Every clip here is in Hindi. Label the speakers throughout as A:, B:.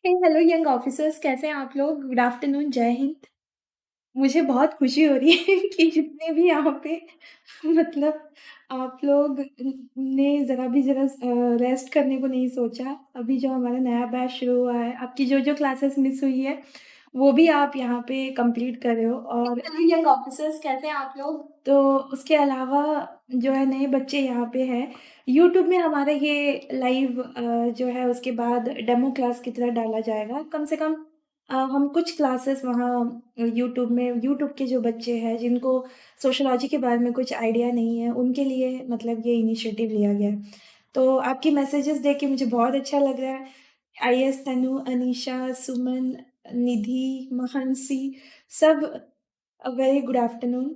A: हे हेलो यंग ऑफिसर्स कैसे हैं आप लोग? गुड आफ्टरनून, जय हिंद। मुझे बहुत खुशी हो रही है कि जितने भी यहाँ पे मतलब आप लोग ने ज़रा भी रेस्ट करने को नहीं सोचा। अभी जो हमारा नया बैच शुरू हुआ है, आपकी जो क्लासेस मिस हुई है, वो भी आप यहाँ पे कंप्लीट कर रहे हो और हेलो यंग ऑफिसर्स कैसे हैं आप लोग? तो उसके अलावा जो है नए बच्चे यहाँ पे हैं। यूट्यूब में हमारा ये लाइव जो है उसके बाद डेमो क्लास की तरह डाला जाएगा। कम से कम हम कुछ क्लासेस वहाँ यूट्यूब के जो बच्चे हैं जिनको सोशियोलॉजी के बारे में कुछ आइडिया नहीं है, उनके लिए मतलब ये इनिशिएटिव लिया गया है। तो आपकी मैसेजेस देख के मुझे बहुत अच्छा लग रहा है। आईएस, तनु, अनीशा, सुमन, निधि, महांसी सब a very good afternoon.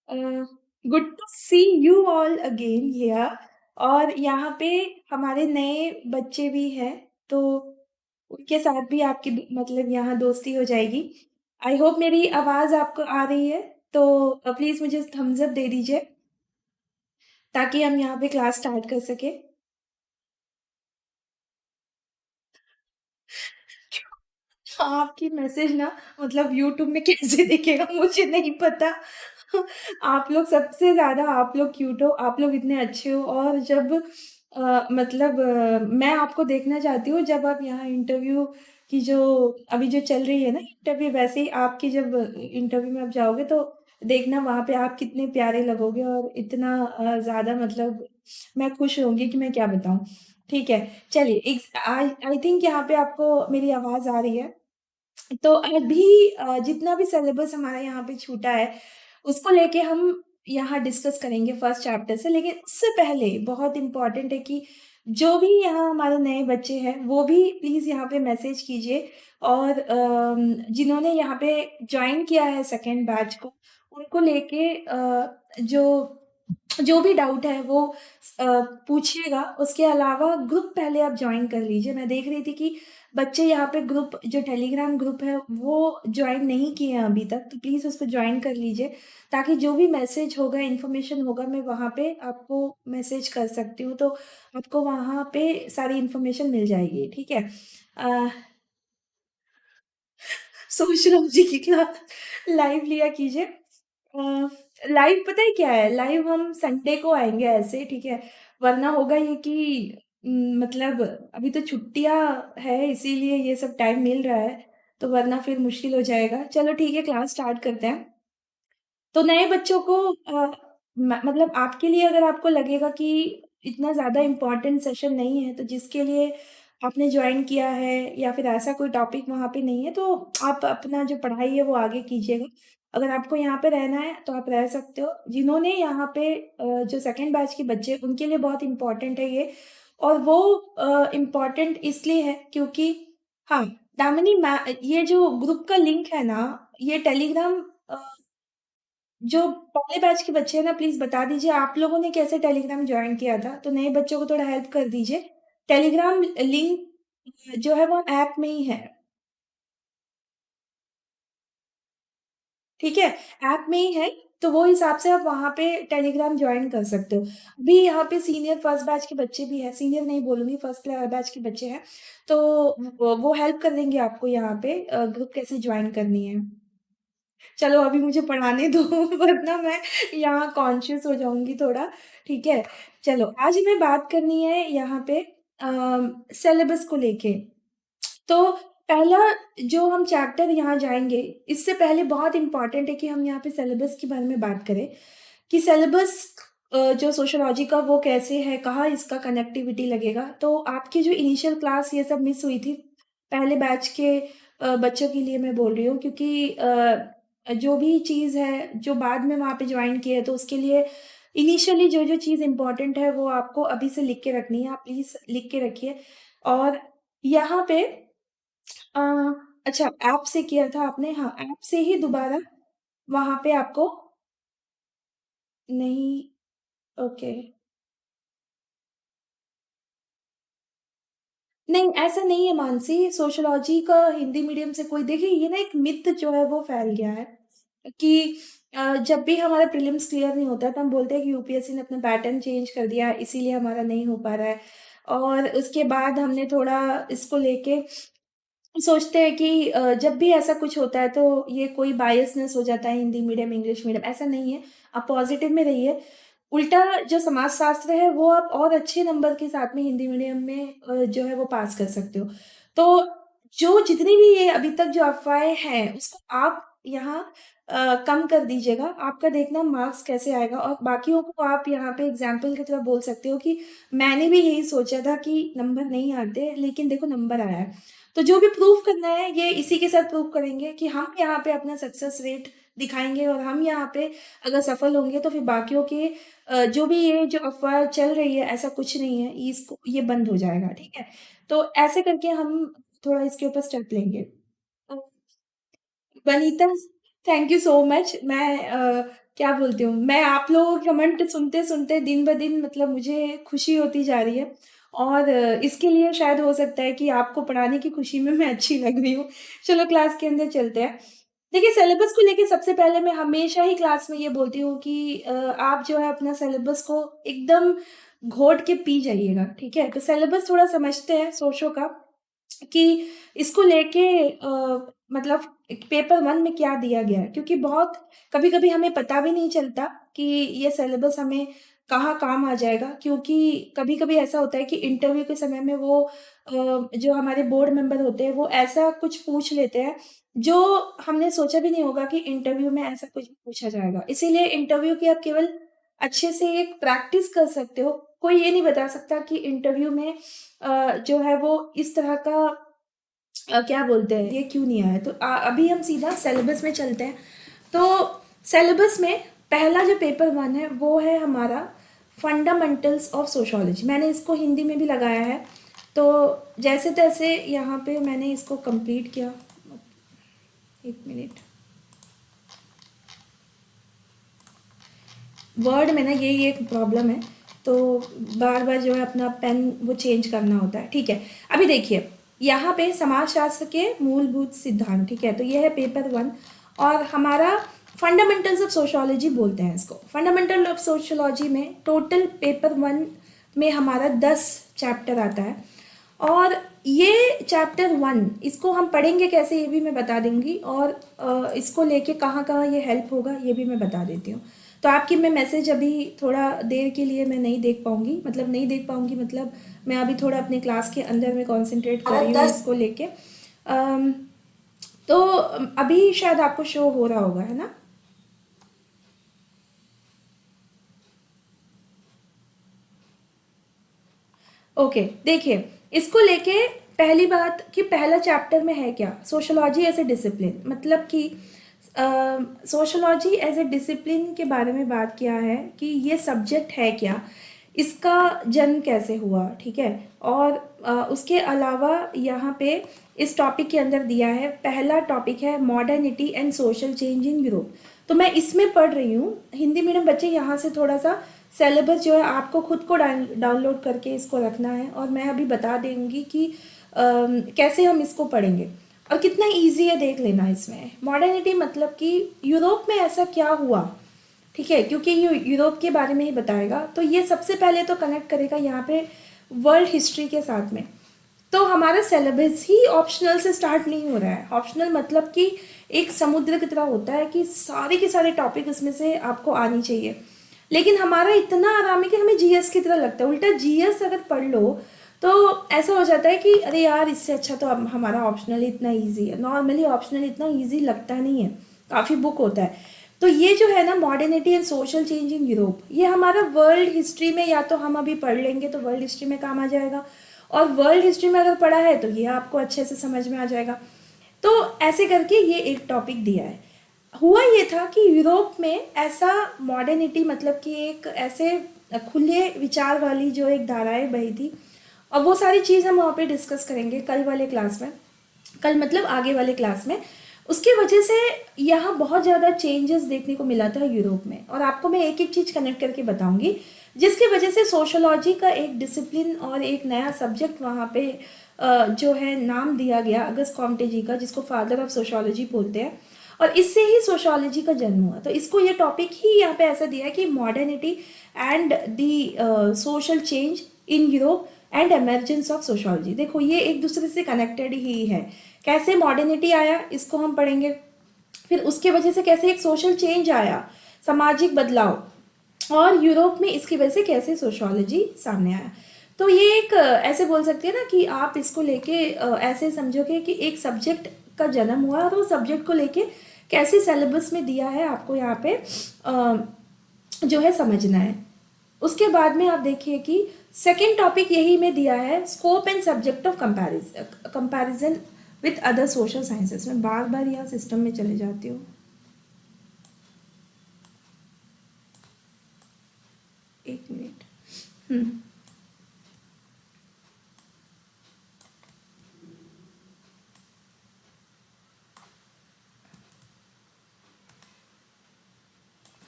A: A, good to see you all again here और यहाँ पे हमारे नए बच्चे भी हैं, तो उनके साथ भी आपकी मतलब यहाँ दोस्ती हो जाएगी। आई होप मेरी आवाज़ आपको आ रही है, तो प्लीज़ मुझे थम्स अप दे दीजिए, ताकि हम यहाँ पे क्लास स्टार्ट कर सकें। आपकी मैसेज ना मतलब यूट्यूब में कैसे दिखेगा मुझे नहीं पता। आप लोग सबसे ज़्यादा आप लोग क्यूट हो, आप लोग इतने अच्छे हो और जब मैं आपको देखना चाहती हूँ जब आप यहाँ इंटरव्यू की जो अभी जो चल रही है ना इंटरव्यू वैसे ही आपकी जब इंटरव्यू में आप जाओगे तो देखना वहाँ पे आप कितने प्यारे लगोगे और इतना ज़्यादा मतलब मैं खुश होंगी कि मैं क्या बताऊँ। ठीक है, चलिए आई आई थिंक यहाँ पे आपको मेरी आवाज़ आ रही है। तो अभी जितना भी सिलेबस हमारा यहाँ पे छूटा है, उसको लेके हम यहाँ डिस्कस करेंगे फर्स्ट चैप्टर से। लेकिन उससे पहले बहुत इम्पोर्टेंट है कि जो भी यहाँ हमारे नए बच्चे हैं, वो भी प्लीज़ यहाँ पे मैसेज कीजिए और जिन्होंने यहाँ पे जॉइन किया है सेकंड बैच को, उनको लेके जो जो भी डाउट है वो अ, पूछिएगा। उसके अलावा ग्रुप पहले आप जॉइन कर लीजिए। मैं देख रही थी कि बच्चे यहाँ पे ग्रुप जो टेलीग्राम ग्रुप है वो जॉइन नहीं किए हैं अभी तक, तो प्लीज़ उसको जॉइन कर लीजिए ताकि जो भी मैसेज होगा, इन्फॉर्मेशन होगा, मैं वहाँ पे आपको मैसेज कर सकती हूँ, तो आपको वहाँ पे सारी इन्फॉर्मेशन मिल जाएगी, ठीक है? अ, सोशलॉजी की क्लास लाइव लिया कीजिए। लाइव पता है क्या है? लाइव हम संडे को आएँगे ऐसे, ठीक है? वरना होगा ये कि मतलब अभी तो छुट्टियाँ है इसीलिए ये सब टाइम मिल रहा है, तो वरना फिर मुश्किल हो जाएगा। चलो ठीक है क्लास स्टार्ट करते हैं। तो नए बच्चों को मतलब आपके लिए अगर आपको लगेगा कि इतना ज़्यादा इम्पोर्टेंट सेशन नहीं है, तो जिसके लिए आपने जॉइन किया है या फिर ऐसा कोई टॉपिक वहाँ पे नहीं है, तो आप अपना जो पढ़ाई है वो आगे कीजिएगा। अगर आपको यहाँ पे रहना है, तो आप रह सकते हो। जिन्होंने यहाँ पे जो सेकंड बैच के बच्चे उनके लिए बहुत इम्पोर्टेंट है ये और वो इम्पोर्टेंट इसलिए है क्योंकि हाँ, दामिनी ये जो ग्रुप का लिंक है ना, ये टेलीग्राम जो पहले बैच के बच्चे हैं ना प्लीज़ बता दीजिए आप लोगों ने कैसे टेलीग्राम जॉइन किया था? तो नए बच्चों को थोड़ा हेल्प कर दीजिए। टेलीग्राम लिंक जो है वो ऐप में ही है, ठीक है? ऐप में ही है, तो वो हिसाब से आप वहाँ पे टेलीग्राम जॉइन कर सकते हो। अभी यहाँ पे सीनियर फर्स्ट बैच के बच्चे भी हैं, सीनियर नहीं बोलूँगी फर्स्ट बैच के बच्चे हैं, तो वो हेल्प कर देंगे आपको यहाँ पे ग्रुप कैसे जॉइन करनी है। चलो अभी मुझे पढ़ाने दो वरना मैं यहाँ कॉन्शियस हो जाऊँगी थोड़ा, ठीक है? चलो आज हमें बात करनी है यहाँ पे सिलेबस को लेके। तो पहला जो हम चैप्टर यहाँ जाएँगे, इससे पहले बहुत इम्पोर्टेंट है कि हम यहाँ पे सिलेबस के बारे में बात करें, कि सिलेबस जो सोशियोलॉजी का वो कैसे है, कहाँ इसका कनेक्टिविटी लगेगा। तो आपकी जो इनिशियल क्लास ये सब मिस हुई थी, पहले बैच के बच्चों के लिए मैं बोल रही हूँ क्योंकि जो भी चीज़ है, जो बाद में वहाँ पे जॉइन किए है, तो उसके लिए इनिशियली जो-जो चीज़ इम्पोर्टेंट है, वो आपको अभी से लिख के रखनी है। आप प्लीज़ लिख के रखिए और यहाँ पे अ, अच्छा ऐप से किया था आपने? हाँ, ऐप से ही दोबारा वहाँ पे आपको नहीं ओके। नहीं, ऐसा नहीं है मानसी, सोशियोलॉजी का हिंदी मीडियम से कोई देखिए ये ना एक मिथ जो है वो फैल गया है कि जब भी हमारा प्रीलिम्स क्लियर नहीं होता तो हम बोलते हैं कि यूपीएससी ने अपना पैटर्न चेंज कर दिया इसीलिए हमारा नहीं हो पा रहा है। और उसके बाद हमने थोड़ा इसको लेके सोचते हैं कि जब भी ऐसा कुछ होता है तो ये कोई बायसनेस हो जाता है हिंदी मीडियम, इंग्लिश मीडियम, ऐसा नहीं है। आप पॉज़िटिव में रहिए। उल्टा जो समाजशास्त्र है वो आप और अच्छे नंबर के साथ में हिंदी मीडियम में जो है वो पास कर सकते हो। तो जो जितनी भी ये अभी तक जो अफ़वाहें हैं उसको आप यहाँ कम कर दीजिएगा। आपका देखना मार्क्स कैसे आएगा और बाकियों को आप यहाँ पे एग्ज़ाम्पल की तरह बोल सकते हो कि मैंने भी यही सोचा था कि नंबर नहीं आते, लेकिन देखो नंबर आया है। तो जो भी प्रूव करना है ये इसी के साथ प्रूव करेंगे कि हम यहाँ पे अपना सक्सेस रेट दिखाएँगे और हम यहाँ पे अगर सफल होंगे तो फिर बाकियों के जो भी ये जो अफ़वाह चल रही है ऐसा कुछ नहीं है, इसको ये बंद हो जाएगा, ठीक है? तो ऐसे करके हम थोड़ा इसके ऊपर स्टेप लेंगे। अ, Vanita, thank you so much. मैं क्या बोलती हूँ, मैं आप लोगों के कमेंट सुनते-सुनते दिन-ब-दिन मतलब मुझे खुशी होती जा रही है और इसके लिए शायद हो सकता है कि आपको पढ़ाने की खुशी में मैं अच्छी लग रही हूँ। चलो क्लास के अंदर चलते हैं। देखिए सिलेबस को लेके सबसे पहले मैं हमेशा ही क्लास में ये बोलती हूँ कि आप जो है अपना सिलेबस को एकदम घोट के पी जाइएगा, ठीक है? तो सिलेबस थोड़ा समझते हैं सोशो का कि इसको लेके मतलब पेपर 1 में क्या दिया गया है क्योंकि बहुत कभी-कभी हमें पता भी नहीं चलता कि ये सिलेबस हमें कहाँ काम आ जाएगा क्योंकि कभी-कभी ऐसा होता है कि इंटरव्यू के समय में वो जो हमारे बोर्ड मेंबर होते हैं वो ऐसा कुछ पूछ लेते हैं, जो हमने सोचा भी नहीं होगा कि इंटरव्यू में ऐसा कुछ पूछा जाएगा। इसीलिए इंटरव्यू की आप केवल अच्छे से एक प्रैक्टिस कर सकते हो। कोई ये नहीं बता सकता कि इंटरव्यू में जो है वो इस तरह का क्या बोलते हैं, ये क्यों नहीं आया? तो अभी हम सीधा सिलेबस में चलते हैं। तो सिलेबस में पहला जो पेपर 1 है, वो है हमारा फंडामेंटल्स ऑफ सोशियोलॉजी। मैंने इसको हिंदी में भी लगाया है। तो जैसे-तैसे यहाँ पे मैंने इसको कंप्लीट किया। 1 मिनट। वर्ड में ना यही एक प्रॉब्लम है, तो बार-बार जो है अपना पेन वो चेंज करना होता है, ठीक है। अभी देखिए, यहाँ पे समाजशास्त्र के मूलभूत सिद्धांत, ठीक है, तो ये है पेपर 1 और हमारा फंडामेंटल्स ऑफ सोशियोलॉजी बोलते हैं इसको। फंडामेंटल ऑफ सोशियोलॉजी में टोटल पेपर 1 में हमारा 10 चैप्टर आता है और ये चैप्टर 1 इसको हम पढ़ेंगे कैसे ये भी मैं बता दूँगी और इसको लेके कहाँ-कहाँ ये हेल्प होगा ये भी मैं बता देती हूँ। तो आपकी मैं मैसेज अभी थोड़ा देर के लिए मैं नहीं देख पाऊँगी, मतलब नहीं देख पाऊँगी मतलब मैं अभी थोड़ा अपने क्लास के अंदर में कॉन्सन्ट्रेट कर रही हूँ इसको लेके। तो अभी शायद आपको शो हो रहा होगा, है ना? ओके, देखिए इसको लेके पहली बात कि पहला चैप्टर में है क्या? सोशियोलॉजी एज़ ए डिसिप्लिन मतलब कि सोशियोलॉजी एज़ ए डिसिप्लिन के बारे में बात किया है कि ये सब्जेक्ट है क्या? इसका जन्म कैसे हुआ? ठीक है? और उसके अलावा यहाँ पे इस टॉपिक के अंदर दिया है, पहला टॉपिक है modernity and social change in Europe. तो मैं इसमें पढ़ रही हूँ, हिंदी मीडियम बच्चे यहाँ से थोड़ा-सा सिलेबस जो है आपको खुद को डाउनलोड करके इसको रखना है और मैं अभी बता दूँगी कि कैसे हम इसको पढ़ेंगे और कितना ईज़ी है देख लेना इसमें। मॉडर्निटी मतलब कि यूरोप में ऐसा क्या हुआ, ठीक है? क्योंकि ये यूरोप के बारे में ही बताएगा, तो ये सबसे पहले तो कनेक्ट करेगा यहाँ पे वर्ल्ड हिस्ट्री के साथ में। तो हमारा सिलेबस ही ऑप्शनल से स्टार्ट नहीं हो रहा है। ऑप्शनल मतलब कि एक समुद्र की तरह होता है कि सारे के सारे टॉपिक उसमें से आपको आनी चाहिए। लेकिन हमारा इतना आराम है कि हमें जीएस की तरह लगता है। उल्टा जीएस अगर पढ़ लो तो ऐसा हो जाता है कि अरे यार इससे अच्छा तो अब हमारा ऑप्शनल इतना ईजी है। नॉर्मली ऑप्शनल इतना ईजी लगता नहीं है, काफ़ी बुक होता है। तो ये जो है ना modernity and social change in Europe, ये हमारा वर्ल्ड हिस्ट्री में या तो हम अभी पढ़ लेंगे तो वर्ल्ड हिस्ट्री में काम आ जाएगा और वर्ल्ड हिस्ट्री में अगर पढ़ा है तो ये आपको अच्छे से समझ में आ जाएगा। तो ऐसे करके ये एक टॉपिक दिया है। हुआ ये था कि यूरोप में ऐसा मॉडर्निटी मतलब कि एक ऐसे खुले विचार वाली जो एक धाराएं बही थी और वो सारी चीज़ हम वहाँ पे डिस्कस करेंगे कल वाले क्लास में। कल मतलब आगे वाले क्लास में। उसकी वजह से यहाँ बहुत ज़्यादा चेंजेस देखने को मिला था यूरोप में और आपको मैं एक एक चीज़ कनेक्ट करके बताऊंगी जिसकी वजह से सोशोलॉजी का एक डिसिप्लिन और एक नया सब्जेक्ट वहाँ पे जो है नाम दिया गया अगस्त कॉम्टे जी का, जिसको फादर ऑफ सोशोलॉजी बोलते हैं और इससे ही सोशोलॉजी का जन्म हुआ। तो इसको ये टॉपिक ही यहाँ पे ऐसा दिया है कि modernity and the social change in Europe and emergence of sociology. देखो ये एक दूसरे से कनेक्टेड ही है। कैसे मॉडर्निटी आया इसको हम पढ़ेंगे, फिर उसके वजह से कैसे एक सोशल चेंज आया, सामाजिक बदलाव, और यूरोप में इसकी वजह से कैसे सोशोलॉजी सामने आया। तो ये एक ऐसे बोल सकते हैं ना कि आप इसको लेके ऐसे समझोगे कि एक सब्जेक्ट का जन्म हुआ और वो सब्जेक्ट को लेके कैसे सिलेबस में दिया है आपको यहाँ पे जो है समझना है। उसके बाद में आप देखिए कि सेकेंड टॉपिक यही में दिया है, scope and subject of comparison with other social sciences. मैं बार बार यहाँ सिस्टम में चले जाती हूँ, एक मिनट।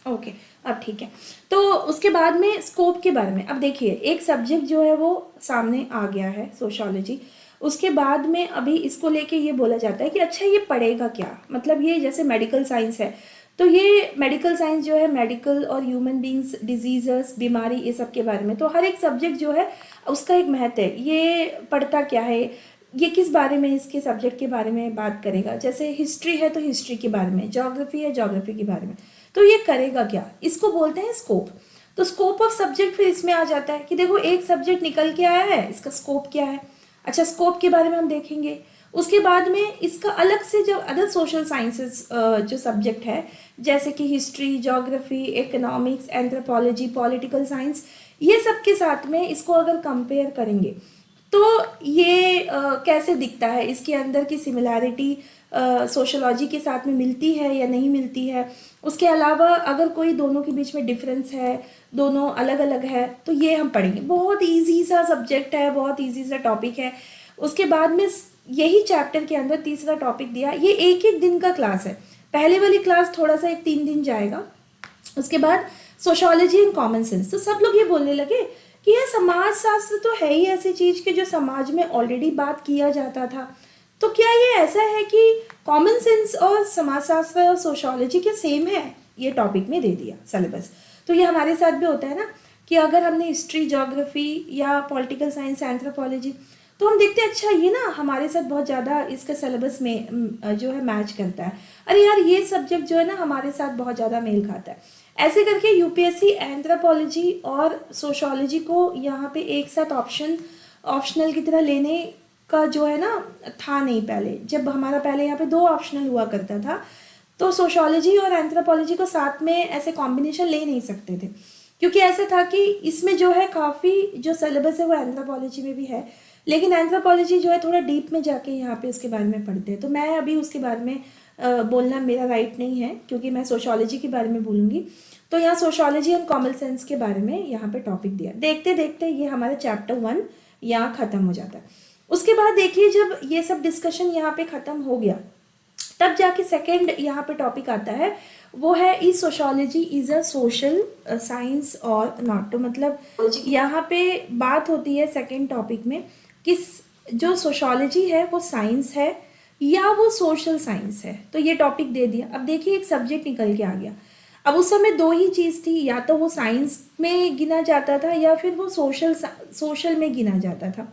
A: ओके, अब ठीक है। तो उसके बाद में स्कोप के बारे में अब देखिए, एक सब्जेक्ट जो है वो सामने आ गया है सोशोलॉजी। उसके बाद में अभी इसको लेके ये बोला जाता है कि अच्छा ये पढ़ेगा क्या, मतलब ये जैसे मेडिकल साइंस है तो ये मेडिकल साइंस जो है मेडिकल और ह्यूमन बींग्स, डिजीजेस, बीमारी, ये सब के बारे में। तो हर एक सब्जेक्ट जो है उसका एक महत्व है, ये पढ़ता क्या है, ये किस बारे में, इसके सब्जेक्ट के बारे में बात करेगा। जैसे हिस्ट्री है तो हिस्ट्री के बारे में, ज्योग्राफी है ज्योग्राफी के बारे में। तो ये करेगा क्या, इसको बोलते हैं स्कोप। तो स्कोप ऑफ सब्जेक्ट फिर इसमें आ जाता है कि देखो एक सब्जेक्ट निकल के आया है, इसका स्कोप क्या है। अच्छा, स्कोप के बारे में हम देखेंगे। उसके बाद में इसका अलग से जो अदर सोशल साइंसेस जो सब्जेक्ट है, जैसे कि history, geography, economics, anthropology, political science, ये सब के साथ में इसको अगर कंपेयर करेंगे तो ये कैसे दिखता है, इसके अंदर की सिमिलैरिटी सोशोलॉजी के साथ में मिलती है या नहीं मिलती है। उसके अलावा अगर कोई दोनों के बीच में डिफरेंस है, दोनों अलग अलग है, तो ये हम पढ़ेंगे। बहुत इजी सा सब्जेक्ट है, बहुत इजी सा टॉपिक है। उसके बाद में यही चैप्टर के अंदर तीसरा टॉपिक दिया, ये एक एक दिन का क्लास है। पहले वाली क्लास थोड़ा सा एक 3 दिन जाएगा। उसके बाद सोशोलॉजी एंड कॉमन सेंस। तो सब लोग ये बोलने लगे कि यह समाज शास्त्र तो है ही ऐसी चीज कि जो समाज में ऑलरेडी बात किया जाता था, तो क्या ये ऐसा है कि कॉमन सेंस और समाज शास्त्र और सोशोलॉजी के सेम है, ये टॉपिक में दे दिया सिलेबस। तो ये हमारे साथ भी होता है ना कि अगर हमने हिस्ट्री, ज्योग्राफी या पॉलिटिकल साइंस, एंथ्रोपोलॉजी, तो हम देखते हैं अच्छा ये ना हमारे साथ बहुत ज़्यादा इसका सिलेबस में जो है मैच करता है। अरे यार ये सब्जेक्ट जो है ना हमारे साथ बहुत ज़्यादा मेल खाता है। ऐसे करके यूपीएससी एंथ्रोपोलॉजी और सोशोलॉजी को यहाँ पे एक साथ ऑप्शनल की तरह लेने का जो है ना था नहीं पहले। जब हमारा पहले यहाँ पे 2 ऑप्शनल हुआ करता था, तो सोशोलॉजी और एंथ्रोपोलॉजी को साथ में ऐसे कॉम्बिनेशन ले नहीं सकते थे, क्योंकि ऐसा था कि इसमें जो है काफ़ी जो सिलेबस है वो एंथ्रोपोलॉजी में भी है, लेकिन एंथ्रोपोलॉजी जो है थोड़ा डीप में जाके यहाँ पे उसके बारे में पढ़ते हैं। तो मैं अभी उसके बारे में बोलना मेरा राइट नहीं है, क्योंकि मैं सोशोलॉजी के बारे में बोलूँगी। तो यहाँ सोशोलॉजी एंड कॉमन सेंस के बारे में यहाँ पे टॉपिक दिया। देखते देखते ये हमारा चैप्टर 1 यहाँ ख़त्म हो जाता है। उसके बाद देखिए जब ये सब डिस्कशन यहाँ पे ख़त्म हो गया, तब जाके सेकेंड यहाँ पे टॉपिक आता है, वो है is sociology is a social science और नॉट। तो मतलब यहाँ पे बात होती है सेकेंड टॉपिक में कि जो सोशोलॉजी है वो साइंस है या वो सोशल साइंस है। तो ये टॉपिक दे दिया। अब देखिए एक सब्जेक्ट निकल के आ गया। अब उस समय 2 ही चीज़ थी, या तो वो साइंस में गिना जाता था या फिर वो सोशल में गिना जाता था।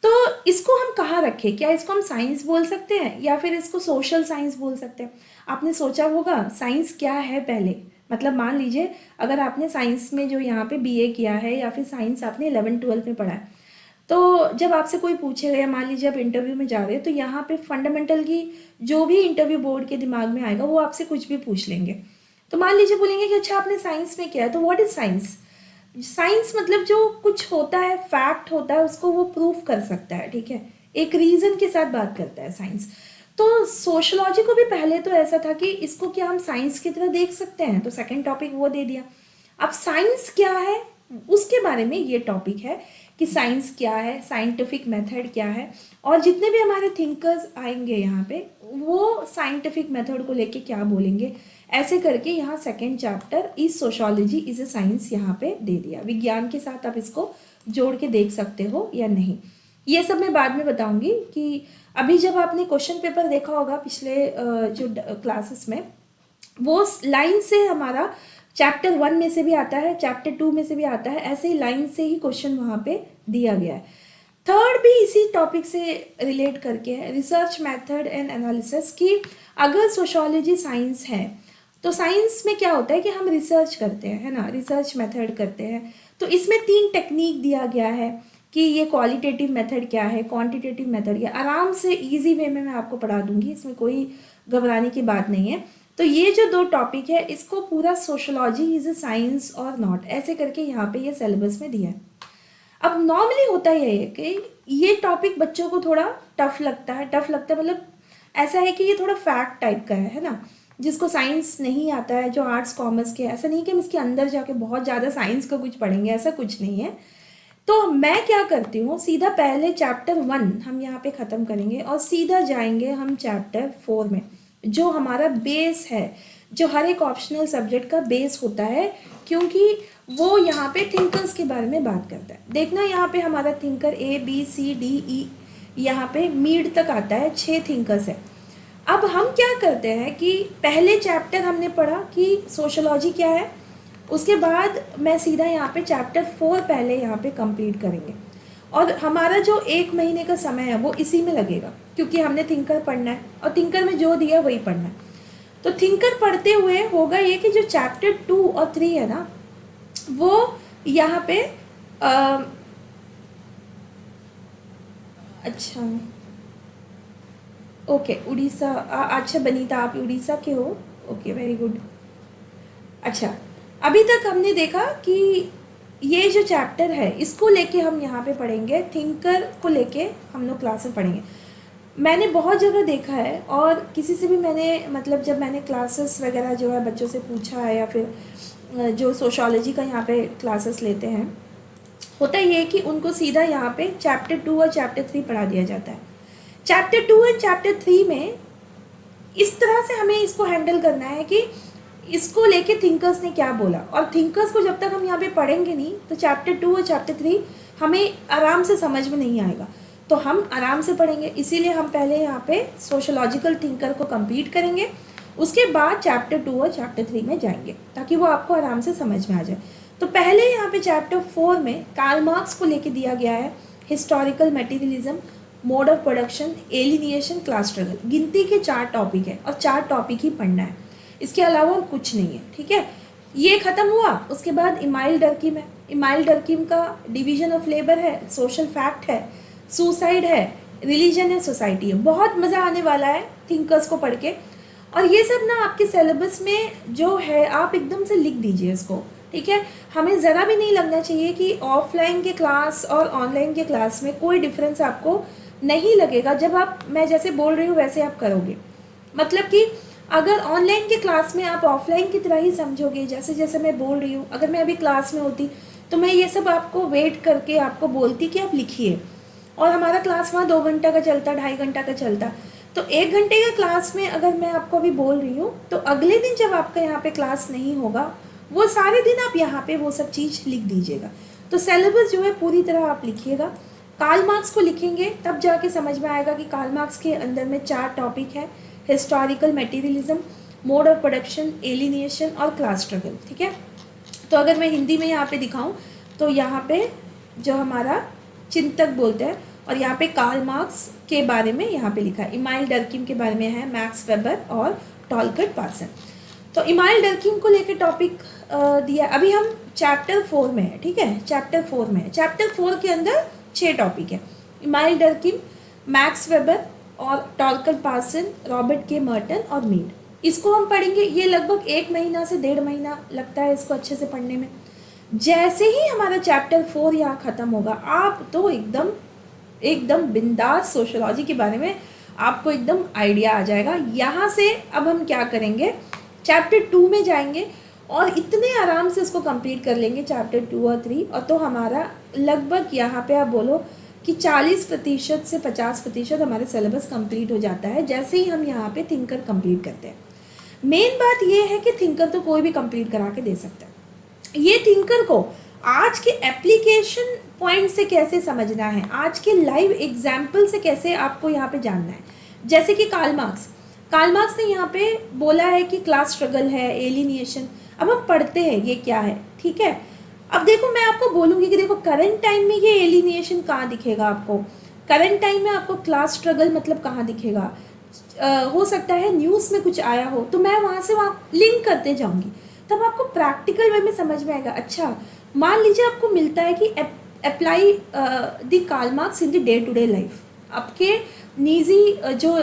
A: तो इसको हम कहाँ रखें, क्या इसको हम साइंस बोल सकते हैं या फिर इसको सोशल साइंस बोल सकते हैं। आपने सोचा होगा साइंस क्या है पहले, मतलब मान लीजिए अगर आपने साइंस में जो यहाँ पे बीए किया है या फिर साइंस आपने 11th-12th में पढ़ा है, तो जब आपसे कोई पूछेगा या मान लीजिए आप इंटरव्यू में जा रहे हो, तो यहाँ पे फंडामेंटल की जो भी इंटरव्यू बोर्ड के दिमाग में आएगा वो आपसे कुछ भी पूछ लेंगे। तो मान लीजिए बोलेंगे कि अच्छा आपने साइंस में किया है, तो व्हाट इज साइंस। साइंस मतलब जो कुछ होता है, फैक्ट होता है, उसको वो प्रूफ कर सकता है, ठीक है, एक रीजन के साथ बात करता है साइंस। तो सोशोलॉजी को भी पहले तो ऐसा था कि इसको क्या हम साइंस की तरह देख सकते हैं, तो सेकंड टॉपिक वो दे दिया। अब साइंस क्या है उसके बारे में ये टॉपिक है कि साइंस क्या है, साइंटिफिक मेथड क्या है, और जितने भी हमारे थिंकर्स आएंगे यहाँ पे वो साइंटिफिक मेथड को लेके क्या बोलेंगे। ऐसे करके यहाँ second chapter is sociology is a science यहाँ पे दे दिया। विज्ञान के साथ आप इसको जोड़ के देख सकते हो या नहीं, ये सब मैं बाद में बताऊंगी। कि अभी जब आपने क्वेश्चन पेपर देखा होगा पिछले जो क्लासेस में, वो लाइन से हमारा चैप्टर 1 में से भी आता है, चैप्टर 2 में से भी आता है, ऐसे ही लाइन से ही क्वेश्चन वहाँ पे दिया गया है। थर्ड भी इसी टॉपिक से रिलेट करके है, रिसर्च मेथड एंड एनालिसिस, कि अगर सोशियोलॉजी साइंस है तो साइंस में क्या होता है कि हम रिसर्च करते हैं, है ना, रिसर्च मेथड करते हैं। तो इसमें 3 टेक्निक दिया गया है कि ये क्वालिटेटिव मेथड क्या है, क्वांटिटेटिव मेथड क्या, आराम से इजी वे में मैं आपको पढ़ा दूंगी, इसमें कोई घबराने की बात नहीं है। तो ये जो 2 टॉपिक है इसको पूरा सोशियोलॉजी इज अ साइंस और नॉट ऐसे करके यहाँ पे ये सिलेबस में दिया है। अब नॉर्मली होता ये है कि ये टॉपिक बच्चों को थोड़ा टफ लगता है, मतलब ऐसा है कि ये थोड़ा फैक्ट टाइप का है ना, जिसको साइंस नहीं आता है, जो आर्ट्स कॉमर्स के, ऐसा नहीं कि हम इसके अंदर जाके बहुत ज़्यादा साइंस का कुछ पढ़ेंगे, ऐसा कुछ नहीं है। तो मैं क्या करती हूँ, सीधा पहले चैप्टर 1 हम यहाँ पे ख़त्म करेंगे और सीधा जाएंगे हम चैप्टर 4 में, जो हमारा बेस है, जो हर एक ऑप्शनल सब्जेक्ट का बेस होता है, क्योंकि वो यहाँ पे थिंकर्स के बारे में बात करता है। देखना यहाँ पे हमारा थिंकर ABCDE यहाँ पे मीड तक आता है, 6 थिंकर्स है। अब हम क्या करते हैं कि पहले चैप्टर हमने पढ़ा कि सोशियोलॉजी क्या है, उसके बाद मैं सीधा यहाँ पे चैप्टर 4 पहले यहाँ पे कंप्लीट करेंगे, और हमारा जो 1 महीने का समय है वो इसी में लगेगा, क्योंकि हमने थिंकर पढ़ना है और थिंकर में जो दिया वही पढ़ना है। तो थिंकर पढ़ते हुए होगा ये कि जो चैप्टर 2 और 3 है ना, वो यहाँ पे अच्छा ओके, उड़ीसा, अच्छा बनीता आप उड़ीसा के हो, ओके वेरी गुड। अच्छा, अभी तक हमने देखा कि ये जो चैप्टर है इसको लेके हम यहाँ पे पढ़ेंगे, थिंकर को लेके हम लोग क्लास में पढ़ेंगे। मैंने बहुत जगह देखा है और किसी से भी मैंने मतलब जब मैंने क्लासेस वगैरह जो है बच्चों से पूछा है, या फिर जो सोशियोलॉजी का यहाँ पे क्लासेस लेते हैं, होता ये है कि उनको सीधा यहाँ पे चैप्टर 2 और चैप्टर 3 पढ़ा दिया जाता है। चैप्टर 2 एंड चैप्टर 3 में इस तरह से हमें इसको हैंडल करना है कि इसको लेके थिंकर्स ने क्या बोला, और थिंकर्स को जब तक हम यहाँ पे पढ़ेंगे नहीं तो चैप्टर 2 और चैप्टर 3 हमें आराम से समझ में नहीं आएगा। तो हम आराम से पढ़ेंगे, इसीलिए हम पहले यहाँ पे सोशियोलॉजिकल थिंकर को कंप्लीट करेंगे, उसके बाद चैप्टर 2 और चैप्टर 3 में जाएंगे, ताकि वो आपको आराम से समझ में आ जाए। तो पहले यहाँ पे चैप्टर 4 में कार्ल मार्क्स को लेके दिया गया है, historical materialism, mode of production, alienation, class struggle. गिनती के 4 टॉपिक है और 4 टॉपिक ही पढ़ना है, इसके अलावा और कुछ नहीं है, ठीक है। ये खत्म हुआ, उसके बाद इमाइल डर्कीम है। इमाइल डर्कीम का डिवीजन ऑफ लेबर है, सोशल फैक्ट है, सुसाइड है, रिलीजन है, सोसाइटी है। बहुत मज़ा आने वाला है थिंकर्स को पढ़ के, और ये सब ना आपके सिलेबस में जो है आप एकदम से लिख दीजिए इसको, ठीक है। हमें ज़रा भी नहीं लगना चाहिए कि ऑफलाइन के क्लास और ऑनलाइन के क्लास में कोई डिफरेंस आपको नहीं लगेगा। जब आप, मैं जैसे बोल रही हूँ वैसे आप करोगे, मतलब कि अगर ऑनलाइन के क्लास में आप ऑफलाइन की तरह ही समझोगे, जैसे जैसे मैं बोल रही हूँ, अगर मैं अभी क्लास में होती तो मैं ये सब आपको वेट करके आपको बोलती कि आप लिखिए, और हमारा क्लास वहाँ 2 घंटा का चलता, 2.5 घंटा का चलता, तो 1 घंटे का क्लास में अगर मैं आपको अभी बोल रही हूँ तो अगले दिन जब आपका यहाँ पे क्लास नहीं होगा, वो सारे दिन आप यहाँ पे वो सब चीज़ लिख दीजिएगा। तो सिलेबस जो है पूरी तरह आप लिखिएगा। कार्ल मार्क्स को लिखेंगे तब जाके समझ में आएगा कि कार्ल मार्क्स के अंदर में 4 टॉपिक है, historical materialism, mode of production, alienation और क्लास स्ट्रगल, ठीक है। तो अगर मैं हिंदी में यहाँ पे दिखाऊँ तो यहाँ पे जो हमारा चिंतक बोलते हैं, और यहाँ पे कार्ल मार्क्स के बारे में यहाँ पे लिखा है, इमाइल डर्कीम के बारे में है, मैक्स वेबर और टॉलकट पार्सन। तो इमाइल डर्कीम को लेकर टॉपिक दिया। अभी हम चैप्टर 4 में है, ठीक है, चैप्टर 4 में है। चैप्टर 4 के अंदर 6 टॉपिक है, इमाइल डर्कीम, मैक्स वेबर और टॉलकट पार्सन, रॉबर्ट के मर्टन और मीड। इसको हम पढ़ेंगे, ये लगभग 1 महीना से 1.5 महीना लगता है इसको अच्छे से पढ़ने में। जैसे ही हमारा चैप्टर 4 यहाँ ख़त्म होगा, आप तो एकदम बिंदास सोशियोलॉजी के बारे में आपको एकदम आइडिया आ जाएगा। यहाँ से अब हम क्या करेंगे, चैप्टर 2 में जाएंगे और इतने आराम से इसको कंप्लीट कर लेंगे चैप्टर 2 और 3, और तो हमारा लगभग यहाँ पे आप बोलो कि 40% से 50% हमारे सिलेबस कंप्लीट हो जाता है, जैसे ही हम यहाँ पे थिंकर कंप्लीट करते हैं। मेन बात ये है कि थिंकर तो कोई भी कंप्लीट करा के दे सकता है। ये थिंकर को आज के एप्लीकेशन पॉइंट से कैसे समझना है, आज के लाइव एग्जाम्पल से कैसे आपको यहाँ पे जानना है। जैसे कि कार्ल मार्क्स ने यहाँ पे बोला है कि क्लास स्ट्रगल है, एलिनिएशन। अब हम पढ़ते हैं ये क्या है, ठीक है। अब देखो मैं आपको बोलूँगी कि देखो करंट टाइम में ये एलिनिएशन कहाँ दिखेगा आपको, करंट टाइम में आपको क्लास स्ट्रगल मतलब कहाँ दिखेगा। हो सकता है न्यूज़ में कुछ आया हो तो मैं वहाँ से वहाँ लिंक करते जाऊँगी, तब आपको प्रैक्टिकल वे में समझ में आएगा। अच्छा मान लीजिए आपको मिलता है कि apply the Karl Marx in the day to day life, आपके निजी जो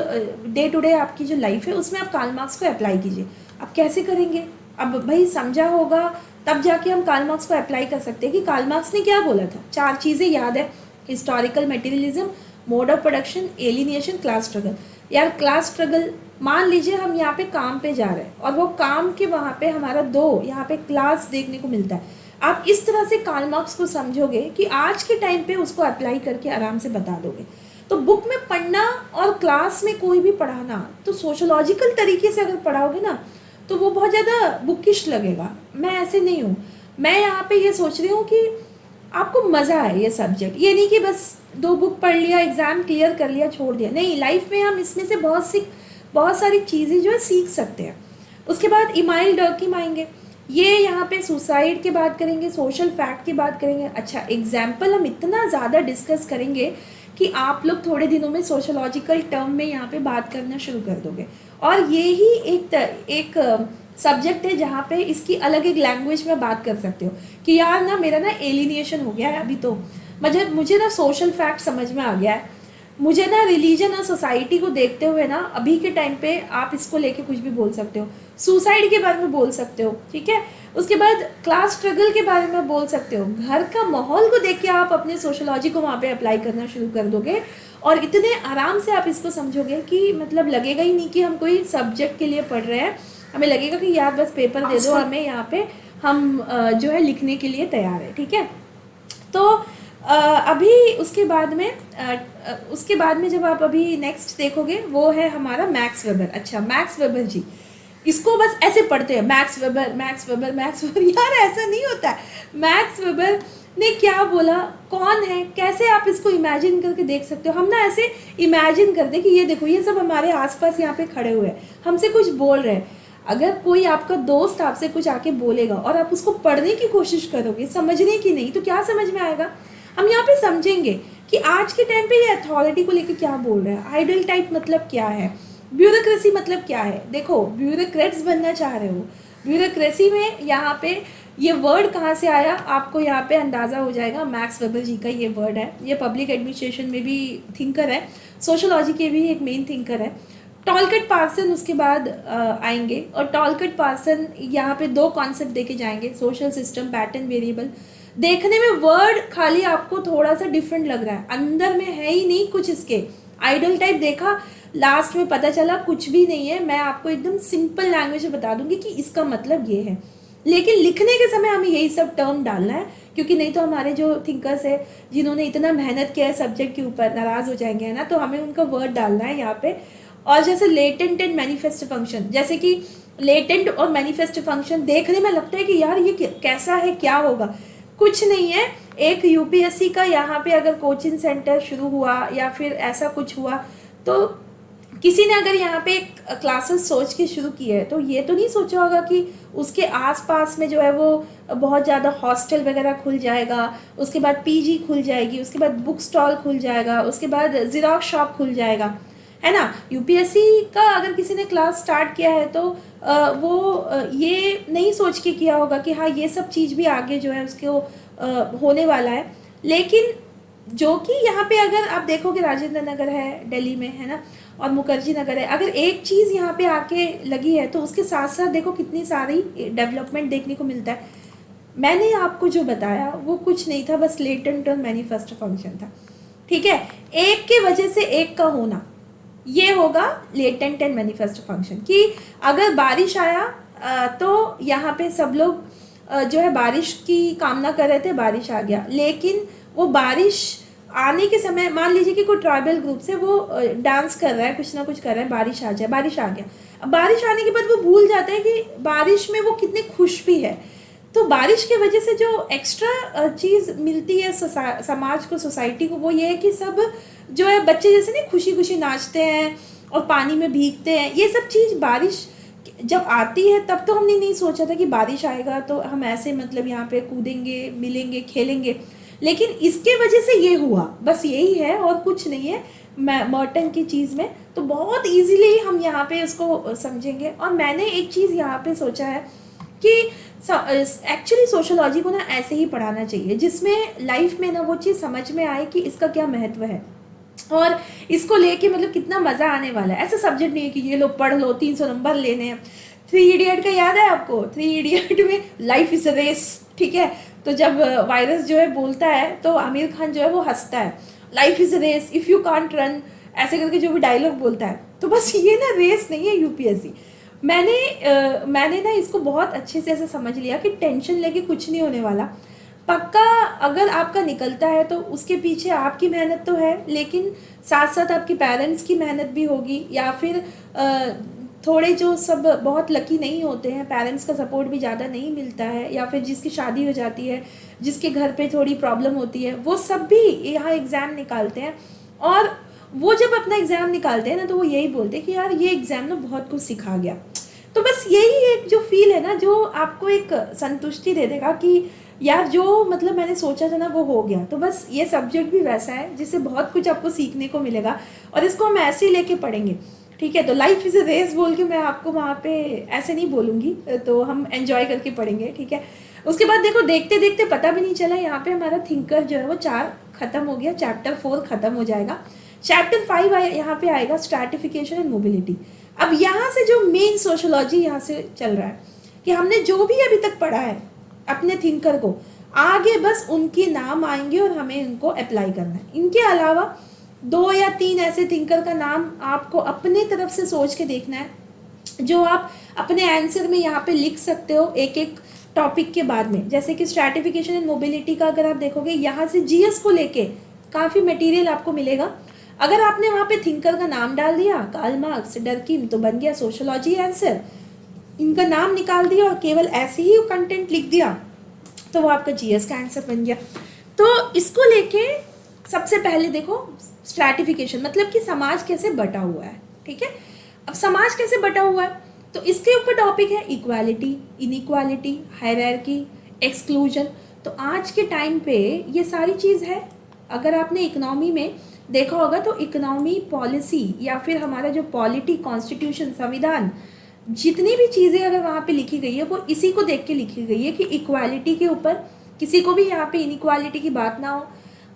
A: डे टू डे आपकी जो लाइफ है उसमें आप कार्ल मार्क्स को अप्लाई कीजिए। आप कैसे करेंगे, अब भाई समझा होगा तब जाके हम कार्ल मार्क्स को अप्लाई कर सकते हैं कि कार्ल मार्क्स ने क्या बोला था। 4 चीज़ें याद है, historical materialism, mode of production, alienation, class struggle. यार क्लास स्ट्रगल, मान लीजिए हम यहाँ पे काम पे जा रहे हैं और वो काम के वहाँ पे हमारा यहाँ पे क्लास देखने को मिलता है। आप इस तरह से कार्ल मार्क्स को समझोगे कि आज के टाइम पे उसको अप्लाई करके आराम से बता दोगे। तो बुक में पढ़ना और क्लास में कोई भी पढ़ाना, तो सोशोलॉजिकल तरीके से अगर पढ़ाओगे ना तो वो बहुत ज़्यादा बुकिश लगेगा। मैं ऐसे नहीं हूँ, मैं यहाँ पे ये सोच रही हूँ कि आपको मज़ा आए ये सब्जेक्ट, ये नहीं कि बस 2 बुक पढ़ लिया, एग्ज़ाम क्लियर कर लिया, छोड़ दिया। नहीं, लाइफ में हम इसमें से बहुत सारी चीज़ें जो है सीख सकते हैं। उसके बाद इमाइल डर्कीम आएंगे, ये यहाँ पे सुसाइड की बात करेंगे, सोशल फैक्ट की बात करेंगे। अच्छा एग्जाम्पल हम इतना ज़्यादा डिस्कस करेंगे कि आप लोग थोड़े दिनों में सोशोलॉजिकल टर्म में यहाँ पे बात करना शुरू कर दोगे। और ये ही एक सब्जेक्ट है जहाँ पे इसकी अलग एक लैंग्वेज में बात कर सकते हो कि यार ना मेरा ना एलिनेशन हो गया है अभी, तो मुझे ना सोशल फैक्ट समझ में आ गया है, मुझे ना रिलीजन और सोसाइटी को देखते हुए ना अभी के टाइम पे आप इसको लेके कुछ भी बोल सकते हो, सुसाइड के बारे में बोल सकते हो, ठीक है। उसके बाद क्लास स्ट्रगल के बारे में बोल सकते हो, घर का माहौल को देख के आप अपने सोशोलॉजी को वहाँ पे अप्लाई करना शुरू कर दोगे और इतने आराम से आप इसको समझोगे कि मतलब लगेगा ही नहीं कि हम कोई सब्जेक्ट के लिए पढ़ रहे हैं, हमें लगेगा कि यार बस पेपर दे दो हमें, यहाँ पे हम जो है लिखने के लिए तैयार है, ठीक है। तो अभी उसके बाद में जब आप अभी नेक्स्ट देखोगे वो है हमारा मैक्स वेबर। अच्छा मैक्स वेबर जी, इसको बस ऐसे पढ़ते हैं max weber max weber max weber, यार ऐसा नहीं होता है। मैक्स वेबर ने क्या बोला, कौन है, कैसे आप इसको इमेजिन करके देख सकते हो। हम ना ऐसे इमेजिन करते कि ये देखो ये सब हमारे आसपास यहाँ पे खड़े हुए हैं, हमसे कुछ बोल रहे हैं। अगर कोई आपका दोस्त आपसे कुछ आके बोलेगा और आप उसको पढ़ने की कोशिश करोगे, समझने की नहीं, तो क्या समझ में आएगा। हम यहाँ पे समझेंगे कि आज के टाइम पे ये अथॉरिटी को लेकर क्या बोल रहा है, आइडल टाइप मतलब क्या है, ब्यूरोक्रेसी मतलब क्या है। देखो ब्यूरोक्रेट्स बनना चाह रहे हो, ब्यूरोक्रेसी में यहाँ पे ये वर्ड कहाँ से आया आपको यहाँ पे अंदाज़ा हो जाएगा। मैक्स वेबर जी का ये वर्ड है, ये पब्लिक एडमिनिस्ट्रेशन में भी थिंकर है, सोशोलॉजी के भी एक मेन थिंकर है। टॉलकट पार्सन उसके बाद आएंगे और टॉलकट पार्सन यहाँ पे 2 कॉन्सेप्ट देके जाएंगे, सोशल सिस्टम, पैटर्न, वेरिएबल। देखने में वर्ड खाली आपको थोड़ा सा डिफरेंट लग रहा है, अंदर में है ही नहीं कुछ इसके। आइडल टाइप देखा, लास्ट में पता चला कुछ भी नहीं है। मैं आपको एकदम सिंपल लैंग्वेज में बता दूंगी कि इसका मतलब ये है, लेकिन लिखने के समय हमें यही सब टर्म डालना है, क्योंकि नहीं तो हमारे जो थिंकर्स है जिन्होंने इतना मेहनत किया है सब्जेक्ट के ऊपर नाराज हो जाएंगे, है ना। तो हमें उनका वर्ड डालना है यहाँ पे। और जैसे लेटेंट एंड मैनिफेस्ट फंक्शन, जैसे कि लेटेंट और मैनिफेस्ट फंक्शन देखने में लगता है कि यार ये कैसा है, क्या होगा, कुछ नहीं है। एक यूपीएससी का यहाँ पे अगर कोचिंग सेंटर शुरू हुआ या फिर ऐसा कुछ हुआ, तो किसी ने अगर यहाँ पे क्लासेस सोच के शुरू की है तो ये तो नहीं सोचा होगा कि उसके आसपास में जो है वो बहुत ज़्यादा हॉस्टल वगैरह खुल जाएगा, उसके बाद पीजी खुल जाएगी, उसके बाद बुक स्टॉल खुल जाएगा, उसके बाद ज़ेरॉक्स शॉप खुल जाएगा, है ना। यूपीएससी का अगर किसी ने क्लास स्टार्ट किया है तो वो ये नहीं सोच के किया होगा कि हाँ ये सब चीज़ भी आगे जो है उसको होने वाला है। लेकिन जो कि यहाँ पे अगर आप देखोगे राजेंद्र नगर है दिल्ली में, है ना, और मुखर्जी नगर है, अगर एक चीज़ यहाँ पे आके लगी है तो उसके साथ साथ देखो कितनी सारी डेवलपमेंट देखने को मिलता है। मैंने आपको जो बताया वो कुछ नहीं था, बस लेटेंट और मैनिफेस्ट फंक्शन था, ठीक है। एक के वजह से एक का होना, ये होगा लेटेंट एंड मैनिफेस्ट फंक्शन। कि अगर बारिश आया तो यहाँ पे सब लोग जो है बारिश की कामना कर रहे थे, बारिश आ गया, लेकिन वो बारिश आने के समय मान लीजिए कि कोई ट्राइबल ग्रुप से वो डांस कर रहा है, कुछ ना कुछ कर रहा है, बारिश आ जाए, बारिश आ गया। अब बारिश आने के बाद वो भूल जाता है कि बारिश में वो कितने खुश भी है। तो बारिश की वजह से जो एक्स्ट्रा चीज़ मिलती है समाज को, सोसाइटी को, वो ये है कि सब जो है बच्चे जैसे नहीं खुशी खुशी नाचते हैं और पानी में भीगते हैं। ये सब चीज़ बारिश जब आती है तब तो हमने नहीं सोचा था कि बारिश आएगा तो हम ऐसे मतलब यहाँ पे कूदेंगे, मिलेंगे, खेलेंगे, लेकिन इसके वजह से ये हुआ, बस यही है और कुछ नहीं है मर्टन की चीज़ में। तो बहुत इजीली हम यहाँ पे उसको समझेंगे। और मैंने एक चीज़ यहाँ पे सोचा है कि एक्चुअली सोशोलॉजी को ना ऐसे ही पढ़ाना चाहिए जिसमें लाइफ में ना वो चीज़ समझ में आए कि इसका क्या महत्व है और इसको लेके मतलब कितना मज़ा आने वाला है। ऐसा सब्जेक्ट नहीं है कि ये लो पढ़ लो 300 नंबर लेने हैं। 3 इडियट का याद है आपको? 3 इडियट में लाइफ इज अ रेस, ठीक है? तो जब वायरस जो है बोलता है तो आमिर खान जो है वो हंसता है, life is a race if you can't run, ऐसे करके जो भी डायलॉग बोलता है। तो बस ये ना रेस नहीं है यूपीएससी। मैंने ना इसको बहुत अच्छे से ऐसे समझ लिया कि टेंशन लेके कुछ नहीं होने वाला। पक्का अगर आपका निकलता है तो उसके पीछे आपकी मेहनत तो है, लेकिन साथ साथ आपके पेरेंट्स की मेहनत भी होगी, या फिर थोड़े जो सब बहुत लकी नहीं होते हैं, पेरेंट्स का सपोर्ट भी ज़्यादा नहीं मिलता है, या फिर जिसकी शादी हो जाती है, जिसके घर पे थोड़ी प्रॉब्लम होती है, वो सब भी यहाँ एग्ज़ाम निकालते हैं। और वो जब अपना एग्ज़ाम निकालते हैं ना तो वो यही बोलते हैं कि यार ये एग्ज़ाम ना बहुत कुछ सिखा गया। तो बस यही एक जो फील है ना जो आपको एक संतुष्टि दे देगा कि यार जो मतलब मैंने सोचा था ना वो हो गया। तो बस ये सब्जेक्ट भी वैसा है जिससे बहुत कुछ आपको सीखने को मिलेगा और इसको हम ऐसे ही लेके पढ़ेंगे, ठीक है? तो लाइफ इज़ अ रेस बोल के मैं आपको वहाँ पे ऐसे नहीं बोलूँगी, तो हम एंजॉय करके पढ़ेंगे, ठीक है? उसके बाद देखो देखते देखते पता भी नहीं चला, यहाँ पे हमारा थिंकर जो है वो 4 खत्म हो गया, चैप्टर 4 खत्म हो जाएगा। चैप्टर 5 यहाँ पे आएगा स्ट्रैटिफिकेशन एंड मोबिलिटी। अब यहाँ से जो मेन सोशोलॉजी यहाँ से चल रहा है कि हमने जो भी अभी तक पढ़ा है अपने थिंकर को, आगे बस उनके नाम आएंगे और हमें उनको अप्लाई करना है। इनके अलावा 2 या 3 ऐसे थिंकर का नाम आपको अपने तरफ से सोच के देखना है जो आप अपने आंसर में यहाँ पे लिख सकते हो एक एक टॉपिक के बाद में। जैसे कि स्ट्रैटिफिकेशन एंड मोबिलिटी का अगर आप देखोगे यहाँ से जीएस को लेके काफ़ी मटेरियल आपको मिलेगा। अगर आपने वहाँ पे थिंकर का नाम डाल दिया, कार्ल मार्क्स, डर्कीम, तो बन गया सोशोलॉजी आंसर। इनका नाम निकाल दिया और केवल ऐसे ही कंटेंट लिख दिया तो वो आपका जीएस का आंसर बन गया। तो इसको लेके सबसे पहले देखो स्ट्रैटिफिकेशन मतलब कि समाज कैसे बटा हुआ है, ठीक है? अब समाज कैसे बटा हुआ है तो इसके ऊपर टॉपिक है इक्वालिटी, इनइक्वालिटी, हायरार्की, एक्सक्लूजन। तो आज के टाइम पे ये सारी चीज़ है। अगर आपने इकोनॉमी में देखा होगा तो इकोनॉमी पॉलिसी या फिर हमारा जो पॉलिटी, कॉन्स्टिट्यूशन, संविधान, जितनी भी चीज़ें अगर वहाँ पे लिखी गई है वो इसी को देख के लिखी गई है कि इक्वालिटी के ऊपर किसी को भी यहाँ पे इनइक्वालिटी की बात ना हो।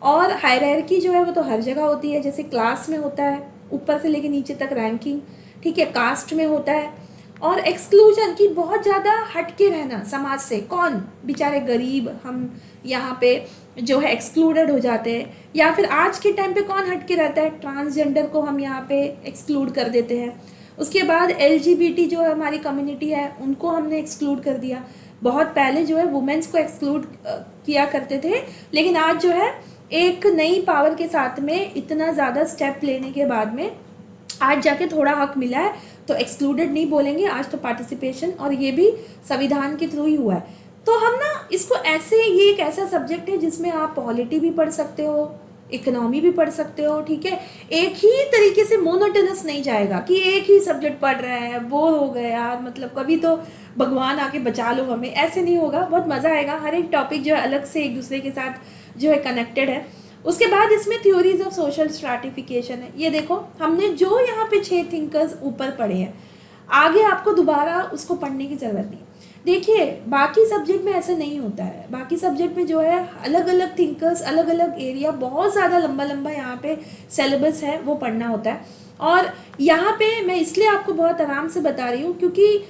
A: और हायरार्की जो है वो तो हर जगह होती है, जैसे क्लास में होता है ऊपर से लेके नीचे तक रैंकिंग, ठीक है? कास्ट में होता है। और एक्सक्लूजन की बहुत ज़्यादा हट के रहना समाज से, कौन बेचारे गरीब हम यहाँ पे जो है एक्सक्लूडेड हो जाते हैं, या फिर आज के टाइम पे कौन हट के रहता है, ट्रांसजेंडर को हम यहाँ पे एक्सक्लूड कर देते हैं। उसके बाद एलजीबीटी जो है हमारी कम्युनिटी है उनको हमने एक्सक्लूड कर दिया। बहुत पहले जो है वुमेन्स को एक्सक्लूड किया करते थे, लेकिन आज जो है एक नई पावर के साथ में इतना ज़्यादा स्टेप लेने के बाद में आज जाके थोड़ा हक मिला है, तो एक्सक्लूडेड नहीं बोलेंगे, आज तो पार्टिसिपेशन, और ये भी संविधान के थ्रू ही हुआ है। तो हम ना इसको ऐसे, ये एक ऐसा सब्जेक्ट है जिसमें आप पॉलिटी भी पढ़ सकते हो, इकोनॉमी भी पढ़ सकते हो, ठीक है? एक ही तरीके से मोनोटोनस नहीं जाएगा कि एक ही सब्जेक्ट पढ़ रहे हैं, बोर हो गए यार, मतलब कभी तो भगवान आके बचा लो हमें, ऐसे नहीं होगा। बहुत मज़ा आएगा, हर एक टॉपिक जो है अलग से एक दूसरे के साथ जो है कनेक्टेड है। उसके बाद इसमें थ्योरीज ऑफ सोशल स्ट्रैटिफिकेशन है। ये देखो हमने जो यहाँ पे 6 थिंकर्स ऊपर पढ़े हैं, आगे आपको दोबारा उसको पढ़ने की ज़रूरत नहीं। देखिए बाकी सब्जेक्ट में ऐसा नहीं होता है, बाकी सब्जेक्ट में जो है अलग अलग थिंकर्स, अलग अलग एरिया, बहुत ज़्यादा लंबा लंबा यहाँ पे सिलेबस है वो पढ़ना होता है। और यहाँ पे मैं इसलिए आपको बहुत आराम से बता रही हूँ क्योंकि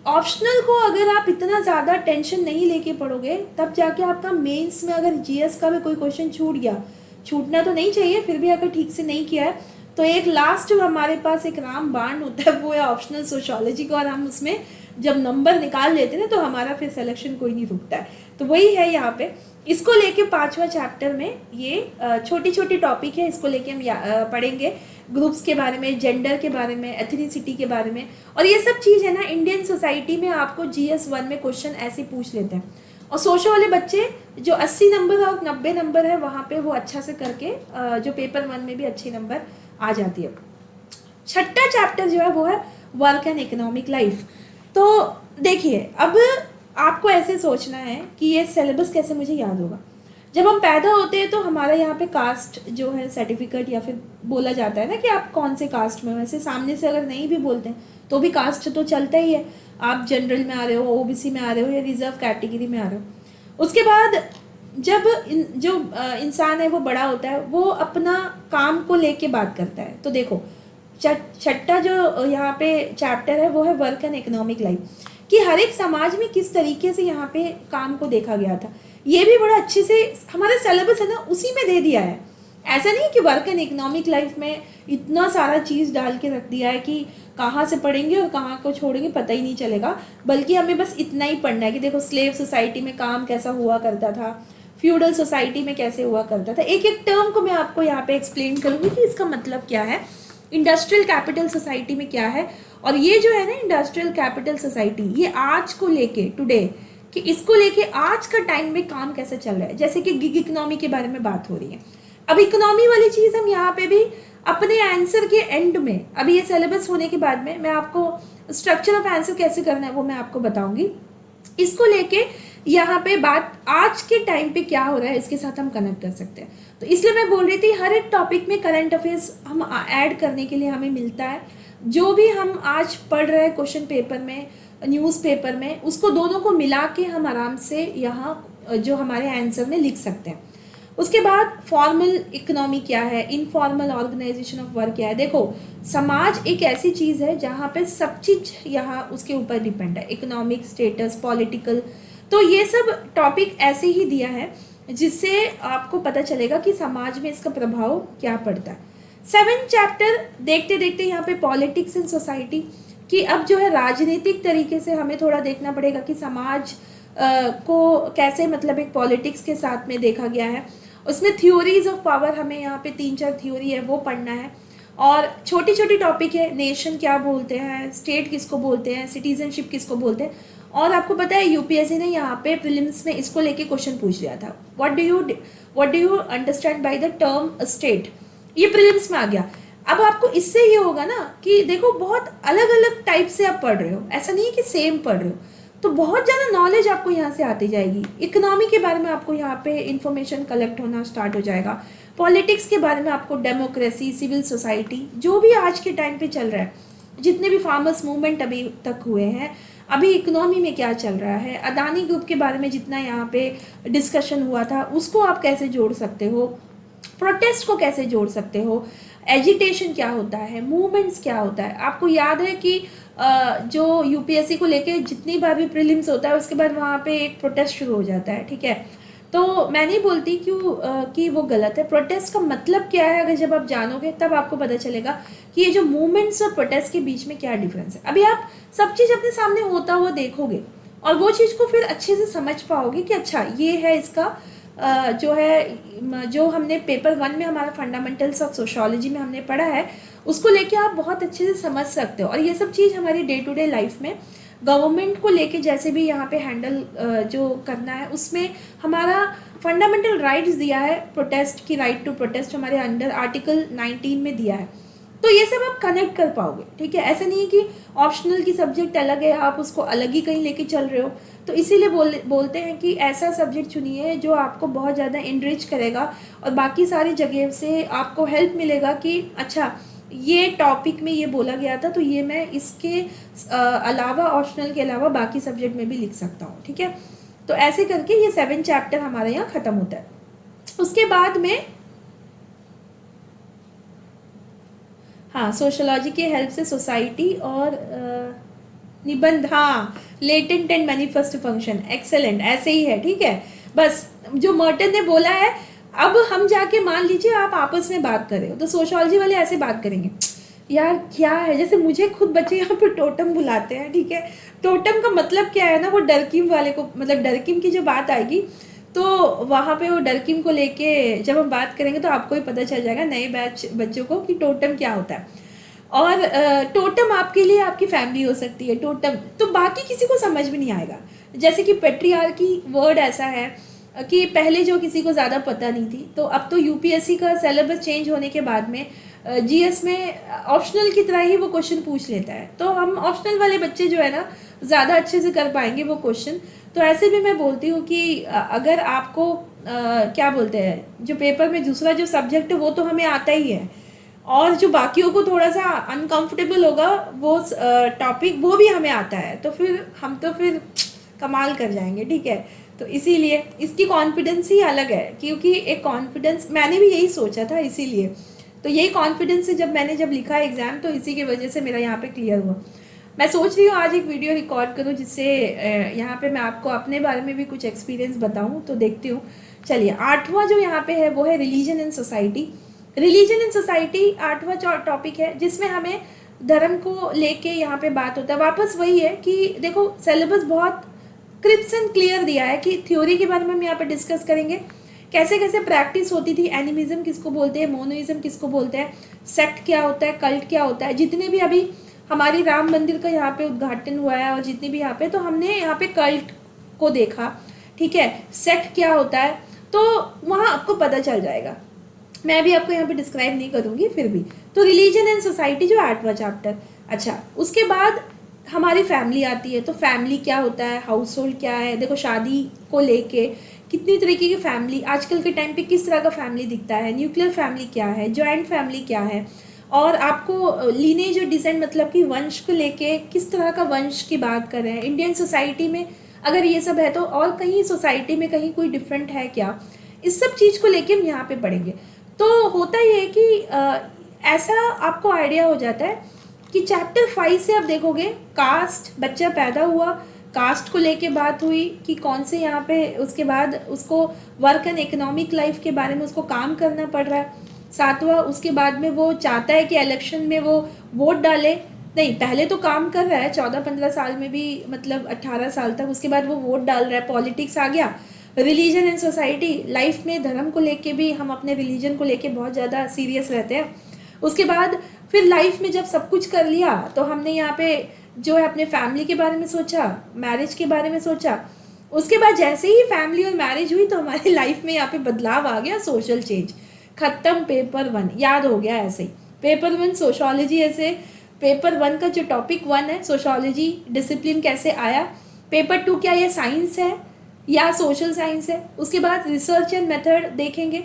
A: ऑप्शनल को अगर आप इतना ज़्यादा टेंशन नहीं लेके पढ़ोगे तब जाके आपका मेंस में अगर जीएस का भी कोई क्वेश्चन छूट गया, छूटना तो नहीं चाहिए, फिर भी अगर ठीक से नहीं किया है तो एक लास्ट हमारे पास एक रामबाण होता है, वो है ऑप्शनल सोशियोलॉजी का, और हम उसमें जब नंबर निकाल लेते हैं तो हमारा फिर सिलेक्शन कोई नहीं रुकता है। तो वही है यहाँ पे। इसको लेके 5वां चैप्टर में ये छोटी छोटी टॉपिक है, इसको लेके हम पढ़ेंगे ग्रुप्स के बारे में, जेंडर के बारे में, एथनिसिटी के बारे में। और ये सब चीज़ है ना इंडियन सोसाइटी में आपको GS 1 में क्वेश्चन ऐसे पूछ लेते हैं। और सोशो वाले बच्चे जो 80 नंबर और 90 नंबर है वहाँ पे वो अच्छा से करके जो पेपर 1 में भी अच्छे नंबर आ जाती है। 6ठा चैप्टर जो है वो है वर्क एंड इकोनॉमिक लाइफ। तो देखिए, अब आपको ऐसे सोचना है कि ये सिलेबस कैसे मुझे याद होगा। जब हम पैदा होते हैं तो हमारा यहाँ पे कास्ट जो है सर्टिफिकेट या फिर बोला जाता है ना कि आप कौन से कास्ट में हो। वैसे सामने से अगर नहीं भी बोलते हैं तो भी कास्ट तो चलता ही है। आप जनरल में आ रहे हो, ओबीसी में आ रहे हो या रिजर्व कैटेगरी में आ रहे हो। उसके बाद जब जो इंसान है वो बड़ा होता है, वो अपना काम को लेके बात करता है। तो देखो, छठा जो यहाँ पे चैप्टर है वो है वर्क एंड इकोनॉमिक लाइफ, कि हर एक समाज में किस तरीके से यहाँ पे काम को देखा गया था। ये भी बड़ा अच्छे से हमारा सिलेबस है ना उसी में दे दिया है। ऐसा नहीं कि वर्क एंड इकोनॉमिक लाइफ में इतना सारा चीज़ डाल के रख दिया है कि कहाँ से पढ़ेंगे और कहाँ को छोड़ेंगे पता ही नहीं चलेगा, बल्कि हमें बस इतना ही पढ़ना है कि देखो स्लेव सोसाइटी में काम कैसा हुआ करता था, फ्यूडल सोसाइटी में कैसे हुआ करता था। एक एक टर्म को मैं आपको यहाँ पे एक्सप्लेन करूँगी कि इसका मतलब क्या है, इंडस्ट्रियल कैपिटल सोसाइटी में क्या है। और ये जो है ना इंडस्ट्रियल कैपिटल सोसाइटी, ये आज को लेके टुडे, कि इसको लेके आज का टाइम में काम कैसे चल रहा है। जैसे कि गिग इकोनॉमी के बारे में बात हो रही है। अब इकोनॉमी वाली चीज़ हम यहाँ पे भी अपने आंसर के एंड में, अभी ये सिलेबस होने के बाद में मैं आपको स्ट्रक्चर ऑफ आंसर कैसे करना है वो मैं आपको बताऊंगी। इसको लेके यहाँ पे बात आज के टाइम पे क्या हो रहा है इसके साथ हम कनेक्ट कर सकते हैं। तो इसलिए मैं बोल रही थी हर एक टॉपिक में करंट अफेयर्स हम ऐड करने के लिए हमें मिलता है। जो भी हम आज पढ़ रहे हैं क्वेश्चन पेपर में, न्यूज़पेपर में, उसको दोनों को मिला के हम आराम से यहाँ जो हमारे आंसर में लिख सकते हैं। उसके बाद फॉर्मल इकोनॉमी क्या है, इनफॉर्मल ऑर्गेनाइजेशन ऑफ वर्क क्या है। देखो, समाज एक ऐसी चीज़ है जहाँ पे सब चीज़ यहाँ उसके ऊपर डिपेंड है, इकोनॉमिक स्टेटस, पॉलिटिकल। तो ये सब टॉपिक ऐसे ही दिया है जिससे आपको पता चलेगा कि समाज में इसका प्रभाव क्या पड़ता है। 7 चैप्टर देखते देखते यहाँ पे पॉलिटिक्स एंड सोसाइटी कि अब जो है राजनीतिक तरीके से हमें थोड़ा देखना पड़ेगा कि समाज को कैसे, मतलब एक पॉलिटिक्स के साथ में देखा गया है। उसमें थ्योरीज ऑफ पावर हमें यहाँ पे 3-4 थ्योरी है वो पढ़ना है। और छोटी छोटी टॉपिक है, नेशन क्या बोलते हैं, स्टेट किसको बोलते हैं, सिटीजनशिप किसको बोलते हैं। और आपको पता है यूपीएससी ने यहाँ पे प्रीलिम्स में इसको लेके क्वेश्चन पूछ लिया था, what do you understand by the term state. ये प्रीलिम्स में आ गया। अब आपको इससे ये होगा ना कि देखो बहुत अलग अलग टाइप से आप पढ़ रहे हो, ऐसा नहीं है कि सेम पढ़ रहे हो। तो बहुत ज़्यादा नॉलेज आपको यहाँ से आती जाएगी। इकोनॉमी के बारे में आपको यहाँ पे इंफॉर्मेशन कलेक्ट होना स्टार्ट हो जाएगा। पॉलिटिक्स के बारे में आपको डेमोक्रेसी, सिविल सोसाइटी, जो भी आज के टाइम पे चल रहा है, जितने भी फार्मर्स मूवमेंट अभी तक हुए हैं, अभी इकोनॉमी में क्या चल रहा है, अदानी ग्रुप के बारे में जितना यहाँ पे डिस्कशन हुआ था उसको आप कैसे जोड़ सकते हो, प्रोटेस्ट को कैसे जोड़ सकते हो, एजिटेशन क्या होता है, मूवमेंट्स क्या होता है। आपको याद है कि जो यूपीएससी को लेके जितनी बार भी प्रीलिम्स होता है उसके बाद वहाँ पे एक प्रोटेस्ट शुरू हो जाता है, ठीक है। तो मैं नहीं बोलती कि वो गलत है। प्रोटेस्ट का मतलब क्या है, अगर जब आप जानोगे तब आपको पता चलेगा कि ये जो मूवमेंट्स और प्रोटेस्ट के बीच में क्या डिफरेंस है। अभी आप सब चीज़ अपने सामने होता हुआ देखोगे और वो चीज़ को फिर अच्छे से समझ पाओगे कि अच्छा ये है इसका जो हमने पेपर 1 में हमारा फंडामेंटल्स ऑफ सोशियोलॉजी में हमने पढ़ा है उसको लेके आप बहुत अच्छे से समझ सकते हो। और ये सब चीज़ हमारी डे टू डे लाइफ में गवर्नमेंट को लेके जैसे भी यहाँ पे हैंडल जो करना है उसमें हमारा फंडामेंटल राइट्स दिया है। प्रोटेस्ट की राइट टू प्रोटेस्ट हमारे अंडर आर्टिकल 19 में दिया है। तो ये सब आप कनेक्ट कर पाओगे, ठीक है। ऐसा नहीं है कि ऑप्शनल की सब्जेक्ट अलग है, आप उसको अलग ही कहीं लेके चल रहे हो। तो इसीलिए बोलते हैं कि ऐसा सब्जेक्ट चुनिए जो आपको बहुत ज़्यादा इनरिच करेगा और बाकी सारी जगह से आपको हेल्प मिलेगा कि अच्छा ये टॉपिक में ये बोला गया था तो ये मैं इसके अलावा, ऑप्शनल के अलावा बाकी सब्जेक्ट में भी लिख सकता हूँ, ठीक है। तो ऐसे करके ये 7 चैप्टर हमारे यहाँ ख़त्म होता है। उसके बाद में हाँ, सोशोलॉजी के हेल्प से सोसाइटी और निबंध, हाँ, latent and manifest function, excellent, ऐसे ही है, ठीक है। बस जो मर्टन ने बोला है, अब हम जाके मान लीजिए आप आपस में बात कर रहे हो तो सोशोलॉजी वाले ऐसे बात करेंगे, यार क्या है, जैसे मुझे खुद बच्चे यहाँ पे टोटम बुलाते हैं, ठीक है। टोटम का मतलब क्या है ना, वो डरकीम वाले को, मतलब डरकीम की जो बात आएगी तो वहाँ पे वो डरकीम को लेके जब हम बात करेंगे तो आपको ही पता चल जाएगा नए बैच बच्चों को कि टोटम क्या होता है। और टोटम आपके लिए आपकी फैमिली हो सकती है, टोटम तो बाकी किसी को समझ में नहीं आएगा। जैसे कि पेट्रियार्की वर्ड ऐसा है कि पहले जो किसी को ज़्यादा पता नहीं थी, तो अब तो यूपीएससी का सिलेबस चेंज होने के बाद में जीएस में ऑप्शनल की तरह ही वो क्वेश्चन पूछ लेता है, तो हम ऑप्शनल वाले बच्चे जो है ना ज़्यादा अच्छे से कर पाएंगे वो क्वेश्चन। तो ऐसे भी मैं बोलती हूँ कि अगर आपको क्या बोलते हैं, जो पेपर में दूसरा जो सब्जेक्ट है वो तो हमें आता ही है, और जो बाकियों को थोड़ा सा अनकंफर्टेबल होगा वो टॉपिक वो भी हमें आता है, तो फिर हम तो फिर कमाल कर जाएंगे, ठीक है। तो इसीलिए इसकी कॉन्फिडेंस ही अलग है, क्योंकि एक कॉन्फिडेंस मैंने भी यही सोचा था, इसीलिए तो यही कॉन्फिडेंस से जब लिखा एग्ज़ाम, तो इसी की वजह से मेरा यहाँ पे क्लियर हुआ। मैं सोच रही हूँ आज एक वीडियो रिकॉर्ड करूँ, जिससे यहाँ पे मैं आपको अपने बारे में भी कुछ एक्सपीरियंस बताऊँ, तो देखती हूँ। चलिए, 8वां जो यहाँ पे है वो है religion and society. Religion and society 8वां टॉपिक है, जिसमें हमें धर्म को लेके यहाँ पे बात होता है। वापस वही है कि देखो, सिलेबस बहुत क्रिप्स एंड क्लियर दिया है कि थ्योरी के बारे में हम यहाँ पे डिस्कस करेंगे, कैसे कैसे प्रैक्टिस होती थी, एनिमिज्म किसको बोलते हैं, मोनोइज्म किसको बोलते हैं, सेक्ट क्या होता है, कल्ट क्या होता है। जितने भी अभी हमारी राम मंदिर का यहाँ पे उद्घाटन हुआ है, और जितनी भी यहाँ पे, तो हमने यहाँ पे कल्ट को देखा, ठीक है, सेक्ट क्या होता है, तो वहाँ आपको पता चल जाएगा। मैं भी आपको यहाँ पे डिस्क्राइब नहीं करूँगी फिर भी। तो रिलीजन एंड सोसाइटी जो 8वां चैप्टर। अच्छा, उसके बाद हमारी फैमिली आती है, तो फैमिली क्या होता है, हाउस होल्ड क्या है। देखो, शादी को लेके कितनी तरीके की फैमिली आजकल के टाइम पे, किस तरह का फैमिली दिखता है, न्यूक्लियर फैमिली क्या है, जॉइंट फैमिली क्या है, और आपको लीनेज और डिसेंट मतलब कि वंश को लेके किस तरह का वंश की बात कर रहे हैं इंडियन सोसाइटी में। अगर ये सब है तो और कहीं सोसाइटी में कहीं कोई डिफरेंट है क्या, इस सब चीज़ को लेके हम यहाँ पे पढ़ेंगे। तो होता ये है कि ऐसा आपको आइडिया हो जाता है कि चैप्टर 5 से आप देखोगे, कास्ट, बच्चा पैदा हुआ, कास्ट को लेके बात हुई कि कौन से यहाँ पे, उसके बाद उसको वर्क एंड इकोनॉमिक लाइफ के बारे में उसको काम करना पड़ रहा है। 7वां, उसके बाद में वो चाहता है कि इलेक्शन में वो वोट डाले, नहीं पहले तो काम कर रहा है 14-15 साल में भी, मतलब 18 साल तक, उसके बाद वो वोट डाल रहा है, पॉलिटिक्स आ गया। रिलीजन एंड सोसाइटी, लाइफ में धर्म को लेके भी हम अपने रिलीजन को लेके बहुत ज़्यादा सीरियस रहते हैं। उसके बाद फिर लाइफ में जब सब कुछ कर लिया, तो हमने यहाँ पे जो है अपने फैमिली के बारे में सोचा, मैरिज के बारे में सोचा। उसके बाद जैसे ही फैमिली और मैरिज हुई, तो हमारी लाइफ में यहाँ पे बदलाव आ गया, सोशल चेंज खत्म। पेपर 1 याद हो गया ऐसे ही, पेपर 1 सोशोलॉजी, ऐसे पेपर 1 का जो टॉपिक 1 है सोशोलॉजी डिसिप्लिन कैसे आया। पेपर 2 क्या ये साइंस है या सोशल साइंस है। उसके बाद रिसर्च एंड मेथड देखेंगे।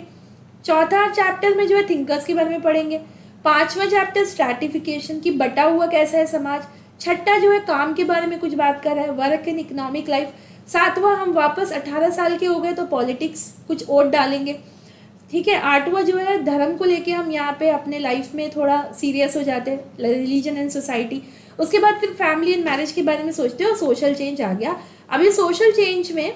A: चौथा चैप्टर में जो है थिंकर्स के बारे में पढ़ेंगे। 5वां चैप्टर स्ट्रैटिफिकेशन की, बटा हुआ कैसा है समाज। छठा जो है काम के बारे में कुछ बात कर रहा है, वर्क एंड इकोनॉमिक लाइफ। 7वां हम वापस 18 साल के हो गए तो पॉलिटिक्स कुछ वोट डालेंगे, ठीक है। 8वां जो है धर्म को लेके हम यहाँ पे अपने लाइफ में थोड़ा सीरियस हो जाते हैं, रिलीजन एंड सोसाइटी। उसके बाद फिर फैमिली एंड मैरिज के बारे में सोचते हो, सोशल चेंज आ गया। अब ये सोशल चेंज में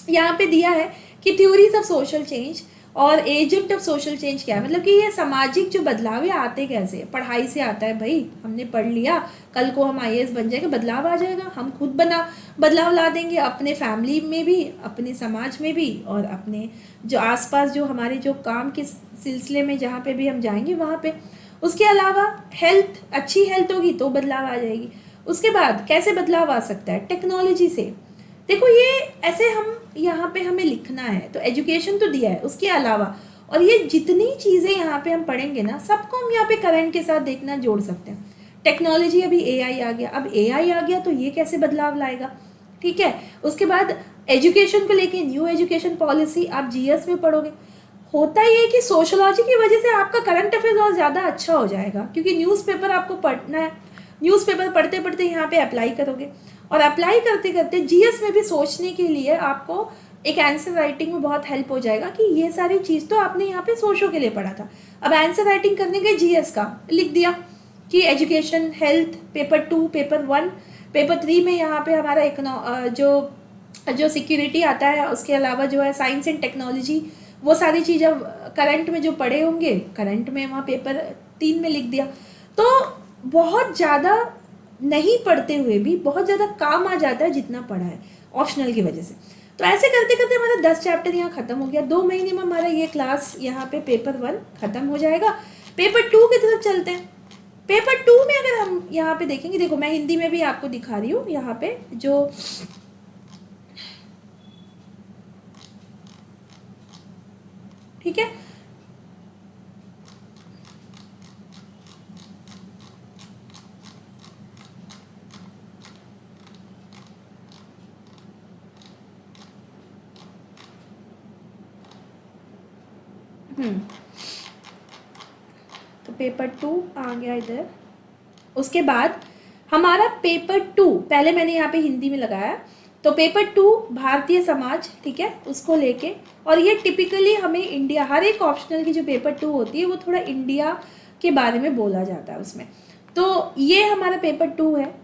A: यहाँ पे दिया है कि थ्योरीज ऑफ सोशल चेंज और एजेंट ऑफ सोशल चेंज क्या है, मतलब कि ये सामाजिक जो बदलाव है आते कैसे, पढ़ाई से आता है भाई, हमने पढ़ लिया, कल को हम आईएएस बन जाएंगे, बदलाव आ जाएगा, हम खुद बदलाव ला देंगे अपने फैमिली में भी, अपने समाज में भी, और अपने जो आसपास जो हमारे जो काम के सिलसिले में जहाँ पे भी हम जाएंगे वहाँ पे। उसके अलावा हेल्थ, अच्छी हेल्थ होगी तो बदलाव आ जाएगी। उसके बाद कैसे बदलाव आ सकता है, टेक्नोलॉजी से। देखो, ये ऐसे हम यहाँ पे हमें लिखना है, तो एजुकेशन तो दिया है, उसके अलावा और ये जितनी चीज़ें यहाँ पे हम पढ़ेंगे ना, सबको हम यहाँ पे करंट के साथ देखना जोड़ सकते हैं। टेक्नोलॉजी, अभी एआई आ गया, अब एआई आ गया तो ये कैसे बदलाव लाएगा, ठीक है। उसके बाद एजुकेशन को लेके न्यू एजुकेशन पॉलिसी आप जीएस में पढ़ोगे। होता ही है कि सोशोलॉजी की वजह से आपका करंट अफेयर्स और ज़्यादा अच्छा हो जाएगा, क्योंकि न्यूज़पेपर आपको पढ़ना है, न्यूज़पेपर पढ़ते पढ़ते यहाँ पे अप्लाई करोगे, और अप्लाई करते करते जीएस में भी सोचने के लिए आपको एक आंसर राइटिंग में बहुत हेल्प हो जाएगा कि ये सारी चीज़ तो आपने यहाँ पे सोशो के लिए पढ़ा था, अब आंसर राइटिंग करने के जीएस का लिख दिया कि education, health, paper 2, paper 1, paper 3 में यहाँ पे हमारा जो सिक्योरिटी आता है, उसके अलावा जो है साइंस एंड टेक्नोलॉजी, वो सारी चीज़ अब करंट में जो पढ़े होंगे, करंट में वहाँ पेपर 3 में लिख दिया। तो बहुत ज़्यादा नहीं पढ़ते हुए भी बहुत ज़्यादा काम आ जाता है जितना पढ़ा है ऑप्शनल की वजह से। तो ऐसे करते करते हमारा 10 चैप्टर यहाँ ख़त्म हो गया। 2 महीने में हमारा ये क्लास यहाँ पे पेपर 1 ख़त्म हो जाएगा। पेपर 2 की तरफ चलते हैं। पेपर 2 में अगर हम यहाँ पे देखेंगे, देखो मैं हिंदी में भी आपको दिखा रही हूँ यहाँ पे जो, ठीक है। हम्म, तो पेपर 2 आ गया इधर। उसके बाद हमारा पेपर 2, पहले मैंने यहाँ पे हिंदी में लगाया, तो पेपर 2 भारतीय समाज, ठीक है, उसको लेके, और ये टिपिकली हमें इंडिया, हर एक ऑप्शनल की जो पेपर 2 होती है वो थोड़ा इंडिया के बारे में बोला जाता है उसमें। तो ये हमारा पेपर 2 है।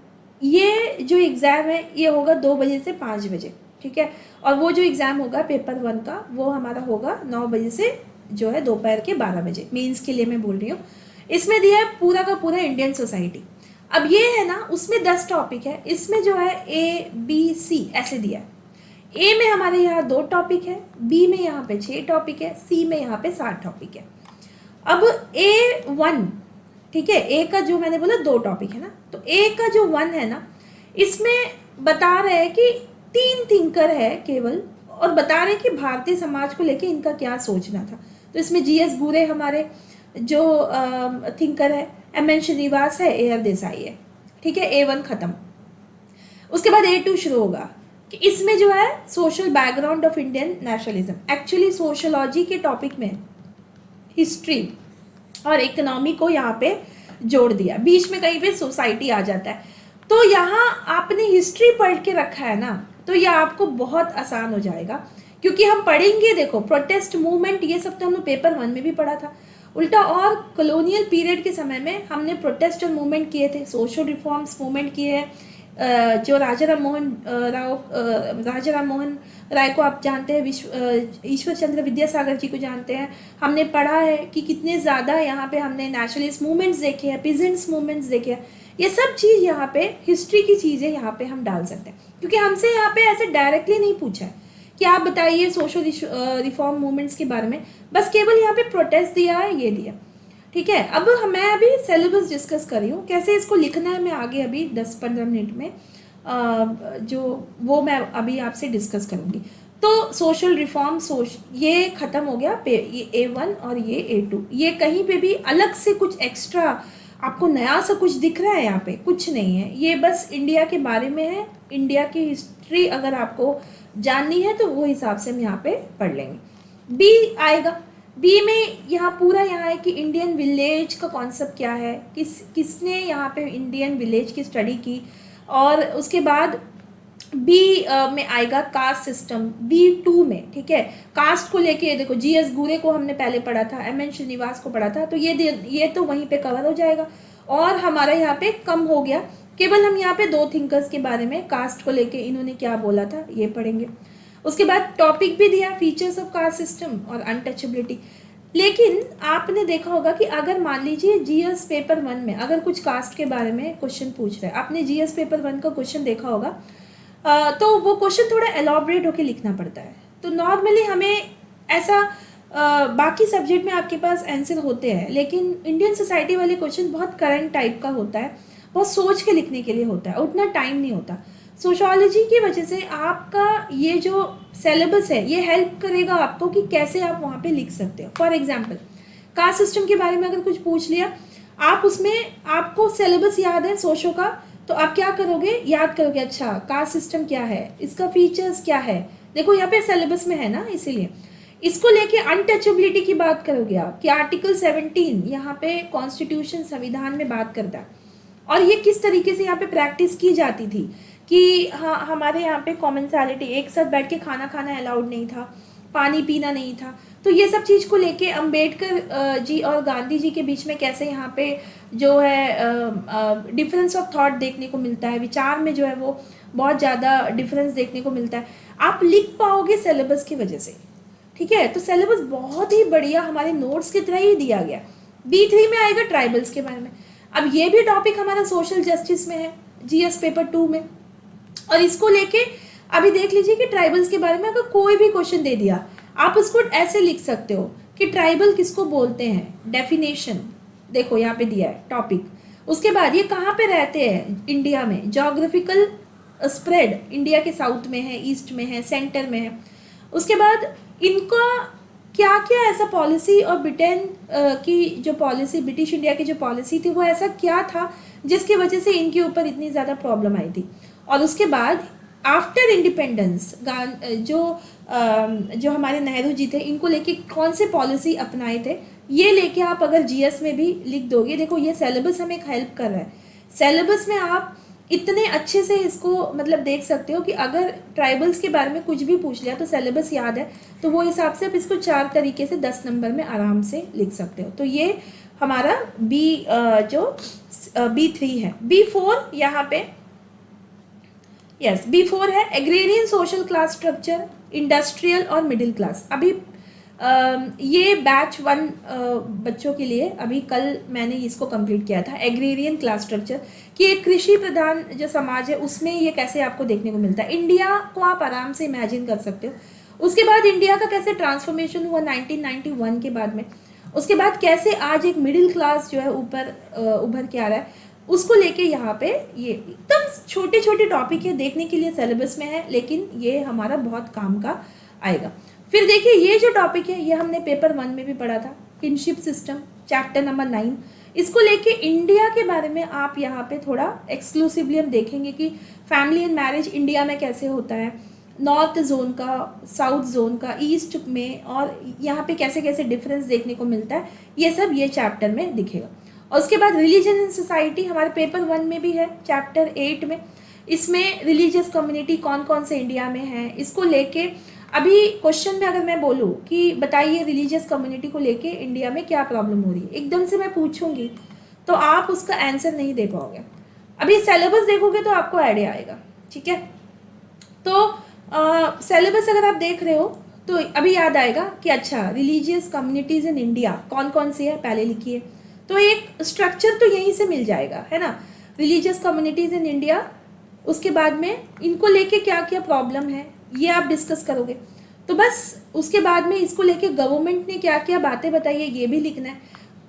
A: ये जो एग्ज़ाम है ये होगा 2 बजे से 5 बजे, ठीक है। और वो जो एग्ज़ाम होगा पेपर 1 का वो हमारा होगा 9 बजे से जो है दोपहर के 12 बजे, मेंस के लिए मैं बोल रही हूँ। इसमें दिया है पूरा का पूरा इंडियन सोसाइटी। अब ये है ना, उसमें 10 टॉपिक है, इसमें जो है ABC ऐसे दिया है। ए में हमारे यहाँ 2 टॉपिक है, बी में यहाँ पे 6 टॉपिक है, सी में यहाँ पे 7 टॉपिक है। अब A1, ठीक है, ए का जो मैंने बोला 2 टॉपिक है ना, तो ए का जो 1 है ना, इसमें बता रहे हैं कि 3 थिंकर है केवल, और बता रहे हैं कि भारतीय समाज को लेके इनका क्या सोचना था। तो इसमें GS गुरे हमारे जो थिंकर है, MN श्रीनिवास है, AR देसाई है, ठीक है। A1 खत्म। उसके बाद A2 शुरू होगा कि इसमें जो है social background of Indian nationalism, actually sociology के टॉपिक में हिस्ट्री और इकोनॉमी को यहाँ पे जोड़ दिया, बीच में कहीं पे सोसाइटी आ जाता है। तो यहाँ आपने हिस्ट्री पढ़ के रखा है ना, तो यह आपको बहुत आसान हो जाएगा, क्योंकि हम पढ़ेंगे, देखो प्रोटेस्ट मूवमेंट ये सब तो हमने पेपर 1 में भी पढ़ा था। उल्टा और कॉलोनियल पीरियड के समय में हमने प्रोटेस्ट और मूवमेंट किए थे, सोशल रिफॉर्म्स मूवमेंट किए हैं। जो राजा राम मोहन राय को आप जानते हैं, ईश्वर चंद्र विद्यासागर जी को जानते हैं। हमने पढ़ा है कि कितने ज़्यादा यहाँ पे हमने नेशनलिस्ट मूवमेंट्स देखे हैं, पीजेंट्स मूवमेंट्स देखे हैं। ये सब चीज़ यहाँ पे हिस्ट्री की चीज़ें यहाँ पे हम डाल सकते हैं, क्योंकि हमसे यहाँ पे ऐसे डायरेक्टली नहीं पूछा है कि आप बताइए सोशल रिफॉर्म मूवमेंट्स के बारे में, बस केवल यहाँ पे प्रोटेस्ट दिया है, ये दिया, ठीक है। अब मैं अभी सिलेबस डिस्कस कर रही हूँ, कैसे इसको लिखना है मैं आगे अभी 10-15 मिनट में जो वो मैं अभी आपसे डिस्कस करूँगी। तो सोशल रिफॉर्म ये ख़त्म हो गया, ये A1 और ये A2। ये कहीं पे भी अलग से कुछ एक्स्ट्रा आपको नया सा कुछ दिख रहा है यहाँ पे? कुछ नहीं है, ये बस इंडिया के बारे में है। इंडिया की हिस्ट्री अगर आपको जाननी है तो वो हिसाब से हम यहाँ पे पढ़ लेंगे। बी आएगा, बी में यहाँ पूरा यहाँ है कि इंडियन विलेज का कॉन्सेप्ट क्या है, किसने यहाँ पे इंडियन विलेज की स्टडी की। और उसके बाद बी में आएगा कास्ट सिस्टम, B2 में, ठीक है। कास्ट को लेके देखो GS गुरे को हमने पहले पढ़ा था, MN श्रीनिवास को पढ़ा था, तो ये तो वहीं पे कवर हो जाएगा। और हमारा यहाँ पे कम हो गया, केवल हम यहाँ पे 2 थिंकर्स के बारे में कास्ट को लेके इन्होंने क्या बोला था ये पढ़ेंगे। उसके बाद टॉपिक भी दिया फीचर्स ऑफ कास्ट सिस्टम और अनटचेबिलिटी। लेकिन आपने देखा होगा कि अगर मान लीजिए GS पेपर 1 में अगर कुछ कास्ट के बारे में क्वेश्चन पूछ रहे हैं, आपने GS पेपर 1 का क्वेश्चन देखा होगा, तो वो क्वेश्चन थोड़ा एलॉबरेट होकर लिखना पड़ता है। तो नॉर्मली हमें ऐसा बाकी सब्जेक्ट में आपके पास आंसर होते हैं, लेकिन इंडियन सोसाइटी वाले क्वेश्चन बहुत करंट टाइप का होता है, बहुत सोच के लिखने के लिए होता है, उतना टाइम नहीं होता। सोशियोलॉजी की वजह से आपका ये जो सिलेबस है ये हेल्प करेगा आपको कि कैसे आप वहाँ पे लिख सकते हो। फॉर एग्जांपल कास्ट सिस्टम के बारे में अगर कुछ पूछ लिया, आप उसमें आपको सिलेबस याद है सोशो का, तो आप क्या करोगे, याद करोगे, अच्छा कास्ट सिस्टम क्या है, इसका फीचर्स क्या है, देखो यहाँ पे सिलेबस में है ना, इसीलिए इसको लेके अनटचेबिलिटी की बात करोगे आप कि आर्टिकल 17 यहाँ पे कॉन्स्टिट्यूशन संविधान में बात करता है, और ये किस तरीके से यहाँ पे प्रैक्टिस की जाती थी कि हाँ हमारे यहाँ पे कॉमनैलिटी, एक साथ बैठ के खाना खाना अलाउड नहीं था, पानी पीना नहीं था। तो ये सब चीज़ को लेके अंबेडकर जी और गांधी जी के बीच में कैसे यहाँ पे जो है डिफरेंस ऑफ थॉट देखने को मिलता है, विचार में जो है वो बहुत ज़्यादा डिफरेंस देखने को मिलता है, आप लिख पाओगे सिलेबस की वजह से, ठीक है। तो सिलेबस बहुत ही बढ़िया हमारे नोट्स की तरह ही दिया गया। B3 में आएगा ट्राइबल्स के बारे में। अब ये भी टॉपिक हमारा सोशल जस्टिस में है, GS पेपर 2 में, और इसको लेके अभी देख लीजिए कि ट्राइबल्स के बारे में अगर कोई भी क्वेश्चन दे दिया, आप उसको ऐसे लिख सकते हो कि ट्राइबल किसको बोलते हैं, डेफिनेशन देखो यहाँ पे दिया है टॉपिक। उसके बाद ये कहाँ पे रहते हैं इंडिया में, जोग्राफिकल स्प्रेड, इंडिया के साउथ में है, ईस्ट में है, सेंटर में है। उसके बाद इनका क्या क्या ऐसा पॉलिसी, और ब्रिटेन की जो पॉलिसी, ब्रिटिश इंडिया की जो पॉलिसी थी वो ऐसा क्या था जिसकी वजह से इनके ऊपर इतनी ज़्यादा प्रॉब्लम आई थी। और उसके बाद आफ्टर इंडिपेंडेंस जो हमारे नेहरू जी थे, इनको लेके कौन से पॉलिसी अपनाए थे, ये लेके आप अगर जीएस में भी लिख दोगे, देखो ये सिलेबस हमें हेल्प कर रहा है। सिलेबस में आप इतने अच्छे से इसको मतलब देख सकते हो कि अगर ट्राइबल्स के बारे में कुछ भी पूछ लिया तो सिलेबस याद है, तो वो हिसाब से आप इसको 4 तरीके से 10 नंबर में आराम से लिख सकते हो। तो ये हमारा B3 है। B4 यहाँ पे, यस B4 है agrarian social class structure, industrial और मिडिल क्लास। अभी ये बैच 1 बच्चों के लिए अभी कल मैंने इसको कंप्लीट किया था, एग्रेरियन क्लास स्ट्रक्चर, कि एक कृषि प्रधान जो समाज है उसमें ये कैसे आपको देखने को मिलता है। इंडिया को आप आराम से इमेजिन कर सकते हो, उसके बाद इंडिया का कैसे ट्रांसफॉर्मेशन हुआ 1991 के बाद में, उसके बाद कैसे आज एक मिडिल क्लास जो है ऊपर उभर के आ रहा है, उसको लेके यहाँ पे ये एकदम छोटे छोटे टॉपिक है, देखने के लिए सिलेबस में है, लेकिन ये हमारा बहुत काम का आएगा। फिर देखिए ये जो टॉपिक है ये हमने पेपर 1 में भी पढ़ा था, किनशिप सिस्टम, चैप्टर नंबर 9। इसको लेके इंडिया के बारे में आप यहाँ पे थोड़ा एक्सक्लूसिवली हम देखेंगे कि फैमिली एंड मैरिज इंडिया में कैसे होता है, नॉर्थ जोन का, साउथ जोन का, ईस्ट में, और यहाँ पे कैसे कैसे डिफरेंस देखने को मिलता है, ये सब ये चैप्टर में दिखेगा। और उसके बाद रिलीजन एंड सोसाइटी हमारे पेपर 1 में भी है, चैप्टर 8 में। इसमें रिलीजियस कम्युनिटी कौन कौन से इंडिया में है, इसको लेके अभी क्वेश्चन में अगर मैं बोलूँ कि बताइए रिलीजियस कम्युनिटी को लेके इंडिया में क्या प्रॉब्लम हो रही है, एकदम से मैं पूछूंगी तो आप उसका आंसर नहीं दे पाओगे। अभी सिलेबस देखोगे तो आपको आइडिया आएगा, ठीक है। तो सिलेबस अगर आप देख रहे हो तो अभी याद आएगा कि अच्छा रिलीजियस कम्युनिटीज इन इंडिया कौन कौन सी है, पहले लिखिए, तो एक स्ट्रक्चर तो यहीं से मिल जाएगा, है ना। रिलीजियस कम्युनिटीज इन इंडिया, उसके बाद में इनको लेके क्या क्या प्रॉब्लम है ये आप डिस्कस करोगे, तो बस उसके बाद में इसको लेके गवर्नमेंट ने क्या क्या बातें बताई है ये भी लिखना है।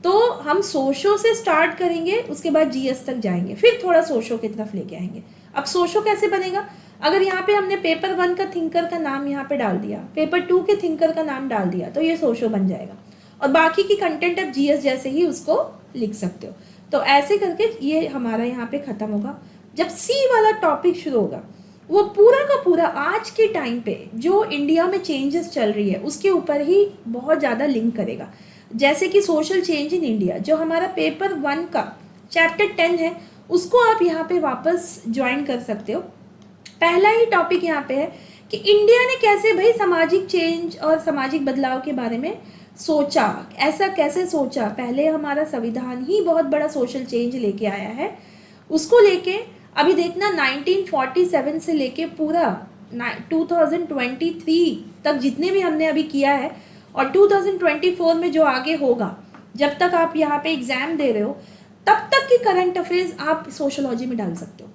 A: तो हम सोशो से स्टार्ट करेंगे, उसके बाद जीएस तक जाएंगे, फिर थोड़ा सोशो की तरफ लेके आएंगे। अब सोशो कैसे बनेगा, अगर यहाँ पे हमने पेपर 1 का थिंकर का नाम यहाँ पे डाल दिया, पेपर 2 के थिंकर का नाम डाल दिया, तो ये सोशो बन जाएगा, और बाकी की कंटेंट आप जीएस जैसे ही उसको लिख सकते हो। तो ऐसे करके ये हमारा यहाँ पे खत्म होगा। जब सी वाला टॉपिक शुरू होगा वो पूरा का पूरा आज के टाइम पे जो इंडिया में चेंजेस चल रही है उसके ऊपर ही बहुत ज़्यादा लिंक करेगा। जैसे कि सोशल चेंज इन इंडिया जो हमारा पेपर 1 का चैप्टर 10 है, उसको आप यहाँ पे वापस ज्वाइन कर सकते हो। पहला ही टॉपिक यहाँ पे है कि इंडिया ने कैसे भाई सामाजिक चेंज और सामाजिक बदलाव के बारे में सोचा, ऐसा कैसे सोचा, पहले हमारा संविधान ही बहुत बड़ा सोशल चेंज लेके आया है, उसको लेके अभी देखना 1947 से लेके पूरा 2023 तक जितने भी हमने अभी किया है, और 2024 में जो आगे होगा, जब तक आप यहाँ पे एग्जाम दे रहे हो तब तक की करंट अफेयर्स आप सोशोलॉजी में डाल सकते हो।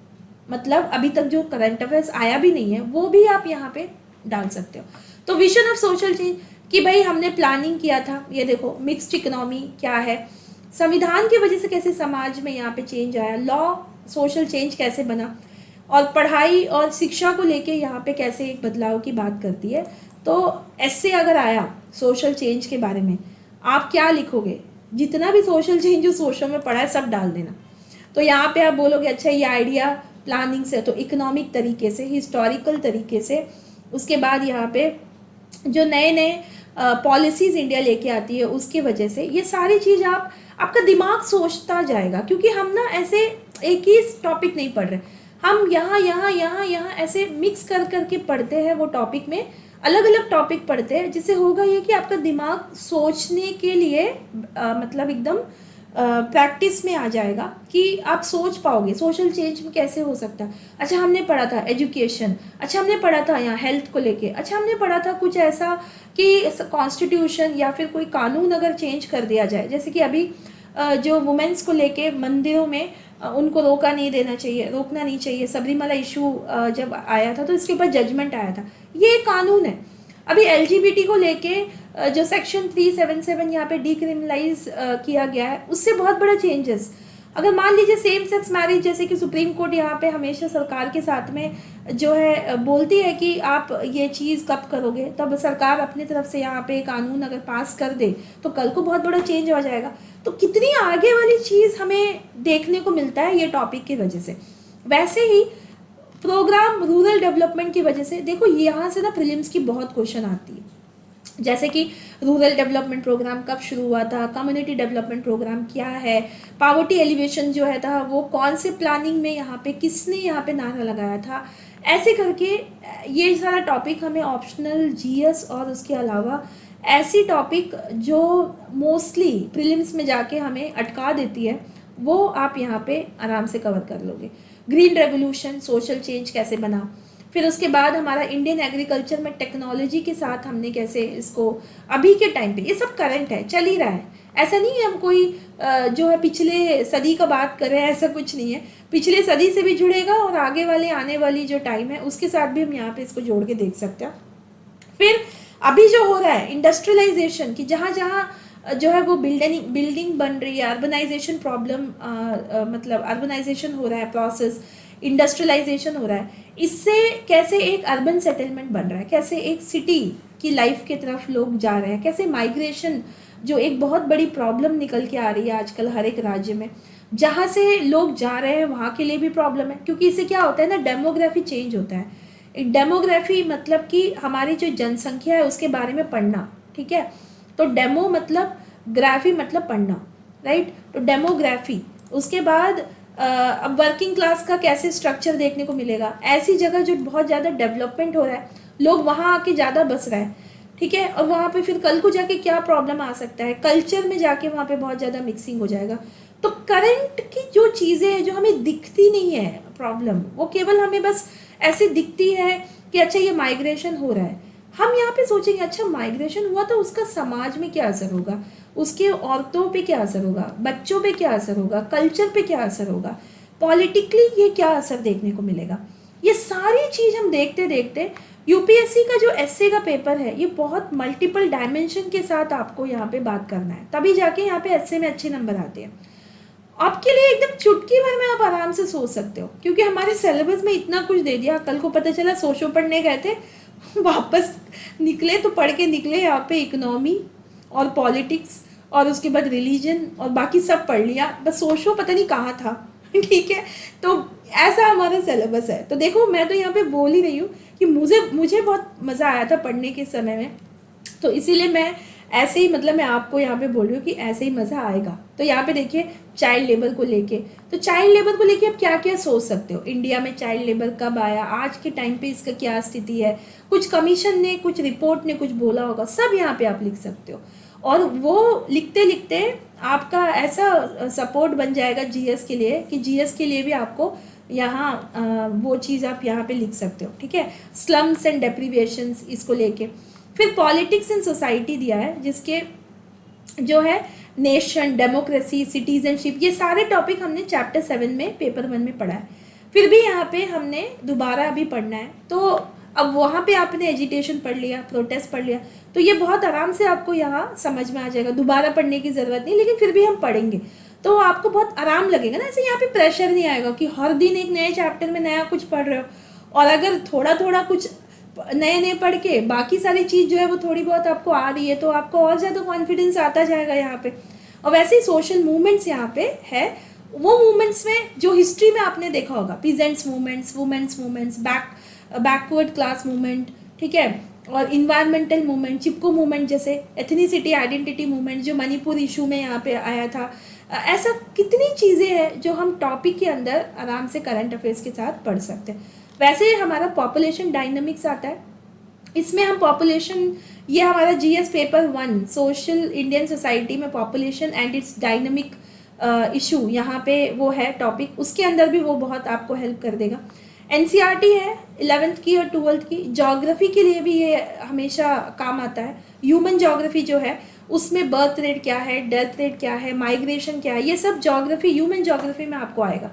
A: मतलब अभी तक जो करंट अफेयर्स आया भी नहीं है वो भी आप यहाँ पे डाल सकते हो। तो विजन ऑफ सोशल चेंज कि भाई हमने प्लानिंग किया था, ये देखो मिक्स्ड इकोनॉमी क्या है, संविधान की वजह से कैसे समाज में यहाँ पे चेंज आया, लॉ सोशल चेंज कैसे बना, और पढ़ाई और शिक्षा को लेके यहाँ पे कैसे एक बदलाव की बात करती है। तो ऐसे अगर आया सोशल चेंज के बारे में, आप क्या लिखोगे, जितना भी सोशल चेंज जो सोशल में पढ़ा है सब डाल देना। तो यहाँ पे आप बोलोगे अच्छा ये आइडिया प्लानिंग से, तो इकोनॉमिक तरीके से, हिस्टोरिकल तरीके से, उसके बाद यहाँ पे जो नए नए पॉलिसीज इंडिया लेके आती है उसकी वजह से, ये सारी चीज़ आपका दिमाग सोचता जाएगा, क्योंकि हम ना ऐसे एक ही टॉपिक नहीं पढ़ रहे, हम यहाँ यहाँ यहाँ यहाँ ऐसे मिक्स कर करके पढ़ते हैं, वो टॉपिक में अलग अलग टॉपिक पढ़ते हैं, जिससे होगा ये कि आपका दिमाग सोचने के लिए मतलब एकदम प्रैक्टिस में आ जाएगा कि आप सोच पाओगे सोशल चेंज में कैसे हो सकता है। अच्छा हमने पढ़ा था एजुकेशन, अच्छा हमने पढ़ा था यहाँ हेल्थ को लेके, अच्छा हमने पढ़ा था कुछ ऐसा कि कॉन्स्टिट्यूशन या फिर कोई कानून अगर चेंज कर दिया जाए, जैसे कि अभी जो वुमेन्स को लेके मंदिरों में उनको रोकना नहीं चाहिए, सबरीमाला इशू जब आया था तो इसके ऊपर जजमेंट आया था, ये कानून है। अभी एलजीबीटी को लेके जो सेक्शन 377 यहाँ पे डिक्रिमिनलाइज किया गया है, उससे बहुत बड़ा चेंजेस। अगर मान लीजिए सेम सेक्स मैरिज, जैसे कि सुप्रीम कोर्ट यहाँ पे हमेशा सरकार के साथ में जो है बोलती है कि आप ये चीज़ कब करोगे, तब सरकार अपनी तरफ से यहाँ पे कानून अगर पास कर दे तो कल को बहुत बड़ा चेंज हो जाएगा। तो कितनी आगे वाली चीज़ हमें देखने को मिलता है ये टॉपिक की वजह से। वैसे ही प्रोग्राम रूरल डेवलपमेंट की वजह से, देखो यहाँ से ना प्रीलिम्स की बहुत क्वेश्चन आती है, जैसे कि रूरल डेवलपमेंट प्रोग्राम कब शुरू हुआ था, कम्युनिटी डेवलपमेंट प्रोग्राम क्या है, पावर्टी एलिवेशन जो है था वो कौन से प्लानिंग में यहाँ पे किसने यहाँ पे नारा लगाया था, ऐसे करके ये सारा टॉपिक हमें ऑप्शनल जीएस और उसके अलावा ऐसी टॉपिक जो मोस्टली प्रीलिम्स में जाके हमें अटका देती है, वो आप यहाँ पे आराम से कवर कर लोगे। ग्रीन रेवोल्यूशन, सोशल चेंज कैसे बना, फिर उसके बाद हमारा इंडियन एग्रीकल्चर में टेक्नोलॉजी के साथ हमने कैसे इसको, अभी के टाइम पे ये सब करंट है, चल ही रहा है, ऐसा नहीं है हम कोई जो है पिछले सदी का बात कर रहे हैं, ऐसा कुछ नहीं है, पिछले सदी से भी जुड़ेगा और आगे वाले आने वाली जो टाइम है उसके साथ भी हम यहाँ पे इसको जोड़ के देख सकते हैं। फिर अभी जो हो रहा है इंडस्ट्रियलाइजेशन की, जहाँ जहाँ जो है वो बिल्डिंग बन रही है, अर्बनाइजेशन प्रॉब्लम, मतलब अर्बनाइजेशन हो रहा है प्रोसेस, इंडस्ट्रियलाइजेशन हो रहा है, इससे कैसे एक अर्बन सेटलमेंट बन रहा है, कैसे एक सिटी की लाइफ की तरफ लोग जा रहे हैं, कैसे माइग्रेशन जो एक बहुत बड़ी प्रॉब्लम निकल के आ रही है आजकल हर एक राज्य में, जहाँ से लोग जा रहे हैं वहाँ के लिए भी प्रॉब्लम है, क्योंकि इससे क्या होता है ना, डेमोग्राफी चेंज होता है। एक डेमोग्राफी मतलब कि हमारी जो जनसंख्या है उसके बारे में पढ़ना, ठीक है, तो डेमो मतलब ग्राफी मतलब पढ़ना, राइट, तो डेमोग्राफी। उसके बाद अब वर्किंग क्लास का कैसे स्ट्रक्चर देखने को मिलेगा, ऐसी जगह जो बहुत ज़्यादा डेवलपमेंट हो रहा है, लोग वहाँ आके ज़्यादा बस रहे हैं, ठीक है, और वहाँ पे फिर कल को जाके क्या प्रॉब्लम आ सकता है, कल्चर में जाके वहाँ पे बहुत ज़्यादा मिक्सिंग हो जाएगा। तो करंट की जो चीज़ें हैं जो हमें दिखती नहीं है प्रॉब्लम, वो केवल हमें बस ऐसे दिखती है कि अच्छा ये माइग्रेशन हो रहा है, हम यहाँ पे सोचेंगे अच्छा माइग्रेशन हुआ तो उसका समाज में क्या असर होगा, उसके औरतों पे क्या असर होगा, बच्चों पे क्या असर होगा, कल्चर पे क्या असर होगा, पॉलिटिकली ये क्या असर देखने को मिलेगा। ये सारी चीज़ हम देखते देखते यूपीएससी का जो एसए का पेपर है ये बहुत मल्टीपल डायमेंशन के साथ आपको यहाँ पे बात करना है, तभी जाके यहाँ पे एसए में अच्छे नंबर आते हैं। आपके लिए एकदम चुटकी भर में आप आराम से सोच सकते हो, क्योंकि हमारे सिलेबस में इतना कुछ दे दिया। कल को पता चला सोशो पढ़ने गए थे, वापस निकले तो पढ़ के निकले यहाँ पे इकोनॉमी और पॉलिटिक्स और उसके बाद रिलीजन और बाकी सब पढ़ लिया, बस सोशो पता नहीं कहाँ था। ठीक है, तो ऐसा हमारा सिलेबस है। तो देखो मैं तो यहाँ पे बोल ही रही हूँ कि मुझे बहुत मज़ा आया था पढ़ने के समय में, तो इसीलिए मैं ऐसे ही, मतलब मैं आपको यहाँ पे बोल रही हूँ कि ऐसे ही मज़ा आएगा। तो यहाँ पे देखिए चाइल्ड लेबर को लेके, तो चाइल्ड लेबर को लेके आप क्या क्या सोच सकते हो, इंडिया में चाइल्ड लेबर कब आया, आज के टाइम पे इसका क्या स्थिति है, कुछ कमीशन ने, कुछ रिपोर्ट ने कुछ बोला होगा, सब यहाँ पे आप लिख सकते हो। और वो लिखते लिखते आपका ऐसा सपोर्ट बन जाएगा जीएस के लिए कि जीएस के लिए भी आपको यहाँ वो चीज़ आप यहाँ पे लिख सकते हो, ठीक है। स्लम्स एंड डेप्रीवेशंस इसको लेके, फिर पॉलिटिक्स एंड सोसाइटी दिया है जिसके जो है नेशन, डेमोक्रेसी, सिटीजनशिप, ये सारे टॉपिक हमने चैप्टर 7 में पेपर 1 में पढ़ा है। फिर भी यहाँ पे हमने दोबारा अभी पढ़ना है, तो अब वहाँ पे आपने एजिटेशन पढ़ लिया, प्रोटेस्ट पढ़ लिया, तो ये बहुत आराम से आपको यहाँ समझ में आ जाएगा, दोबारा पढ़ने की ज़रूरत नहीं, लेकिन फिर भी हम पढ़ेंगे तो आपको बहुत आराम लगेगा ना। ऐसे यहाँ पे प्रेशर नहीं आएगा कि हर दिन एक नए चैप्टर में नया कुछ पढ़ रहे हो, और अगर थोड़ा थोड़ा कुछ नए नए पढ़ के बाकी सारी चीज़ जो है वो थोड़ी बहुत आपको आ रही है तो आपको और ज़्यादा कॉन्फिडेंस आता जाएगा यहाँ पे। और वैसे ही सोशल मूवमेंट्स यहाँ पे है, वो मूवमेंट्स में जो हिस्ट्री में आपने देखा होगा, peasants movements, women's movements, backward class movement, ठीक है, और इन्वायरमेंटल मूवमेंट, चिपको मूवमेंट जैसे, एथनिसिटी आइडेंटिटी मूवमेंट जो मणिपुर इशू में यहाँ पे आया था, ऐसा कितनी चीज़ें हैं जो हम टॉपिक के अंदर आराम से करंट अफेयर्स के साथ पढ़ सकते हैं। वैसे हमारा पॉपुलेशन डायनामिक्स आता है, इसमें हम पॉपुलेशन, ये हमारा GS paper 1 social Indian society में population and its dynamic issue, यहाँ पे वो है टॉपिक, उसके अंदर भी वो बहुत आपको हेल्प कर देगा। एनसीईआरटी है 11th की और 12th की। ज्योग्राफी के लिए भी ये हमेशा काम आता है। ह्यूमन ज्योग्राफी जो है उसमें बर्थ रेट क्या है, डेथ रेट क्या है, माइग्रेशन क्या है, ये सब ज्योग्राफी, ह्यूमन ज्योग्राफी में आपको आएगा।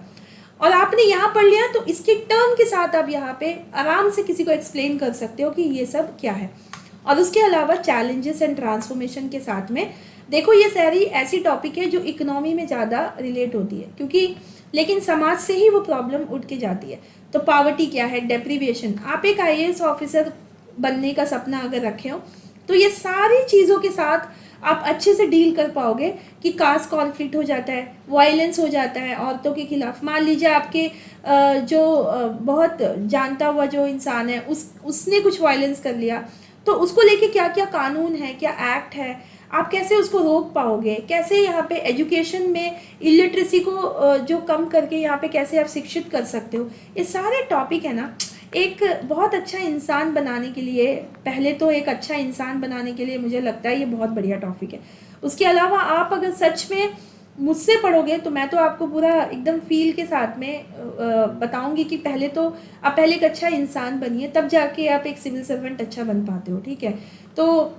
A: और आपने यहाँ पढ़ लिया तो इसके टर्म के साथ आप यहाँ पे आराम से किसी को एक्सप्लेन कर सकते हो कि ये सब क्या है। और उसके अलावा चैलेंजेस एंड ट्रांसफॉर्मेशन के साथ में देखो, ये सारी ऐसी टॉपिक है जो इकोनॉमी में ज़्यादा रिलेट होती है, क्योंकि लेकिन समाज से ही वो प्रॉब्लम उठ के जाती है। तो पावर्टी क्या है, डेप्रीवेशन, आप एक आईएएस ऑफिसर बनने का सपना अगर रखे हो तो ये सारी चीज़ों के साथ आप अच्छे से डील कर पाओगे कि कास्ट कॉन्फ्लिक्ट हो जाता है, वायलेंस हो जाता है औरतों के खिलाफ। मान लीजिए आपके जो बहुत जानता हुआ जो इंसान है उसने कुछ वायलेंस कर लिया, तो उसको लेके क्या क्या कानून है, क्या एक्ट है, आप कैसे उसको रोक पाओगे, कैसे यहाँ पे एजुकेशन में इलिटरेसी को जो कम करके यहाँ पे कैसे आप शिक्षित कर सकते हो, ये सारे टॉपिक है ना। एक बहुत अच्छा इंसान बनाने के लिए, पहले तो एक अच्छा इंसान बनाने के लिए मुझे लगता है ये बहुत बढ़िया टॉपिक है। उसके अलावा आप अगर सच में मुझसे पढ़ोगे तो मैं तो आपको पूरा एकदम फील के साथ में बताऊंगी कि पहले तो आप पहले एक अच्छा इंसान बनिए, तब जाके आप एक सिविल सर्वेंट अच्छा बन पाते हो, ठीक है। तो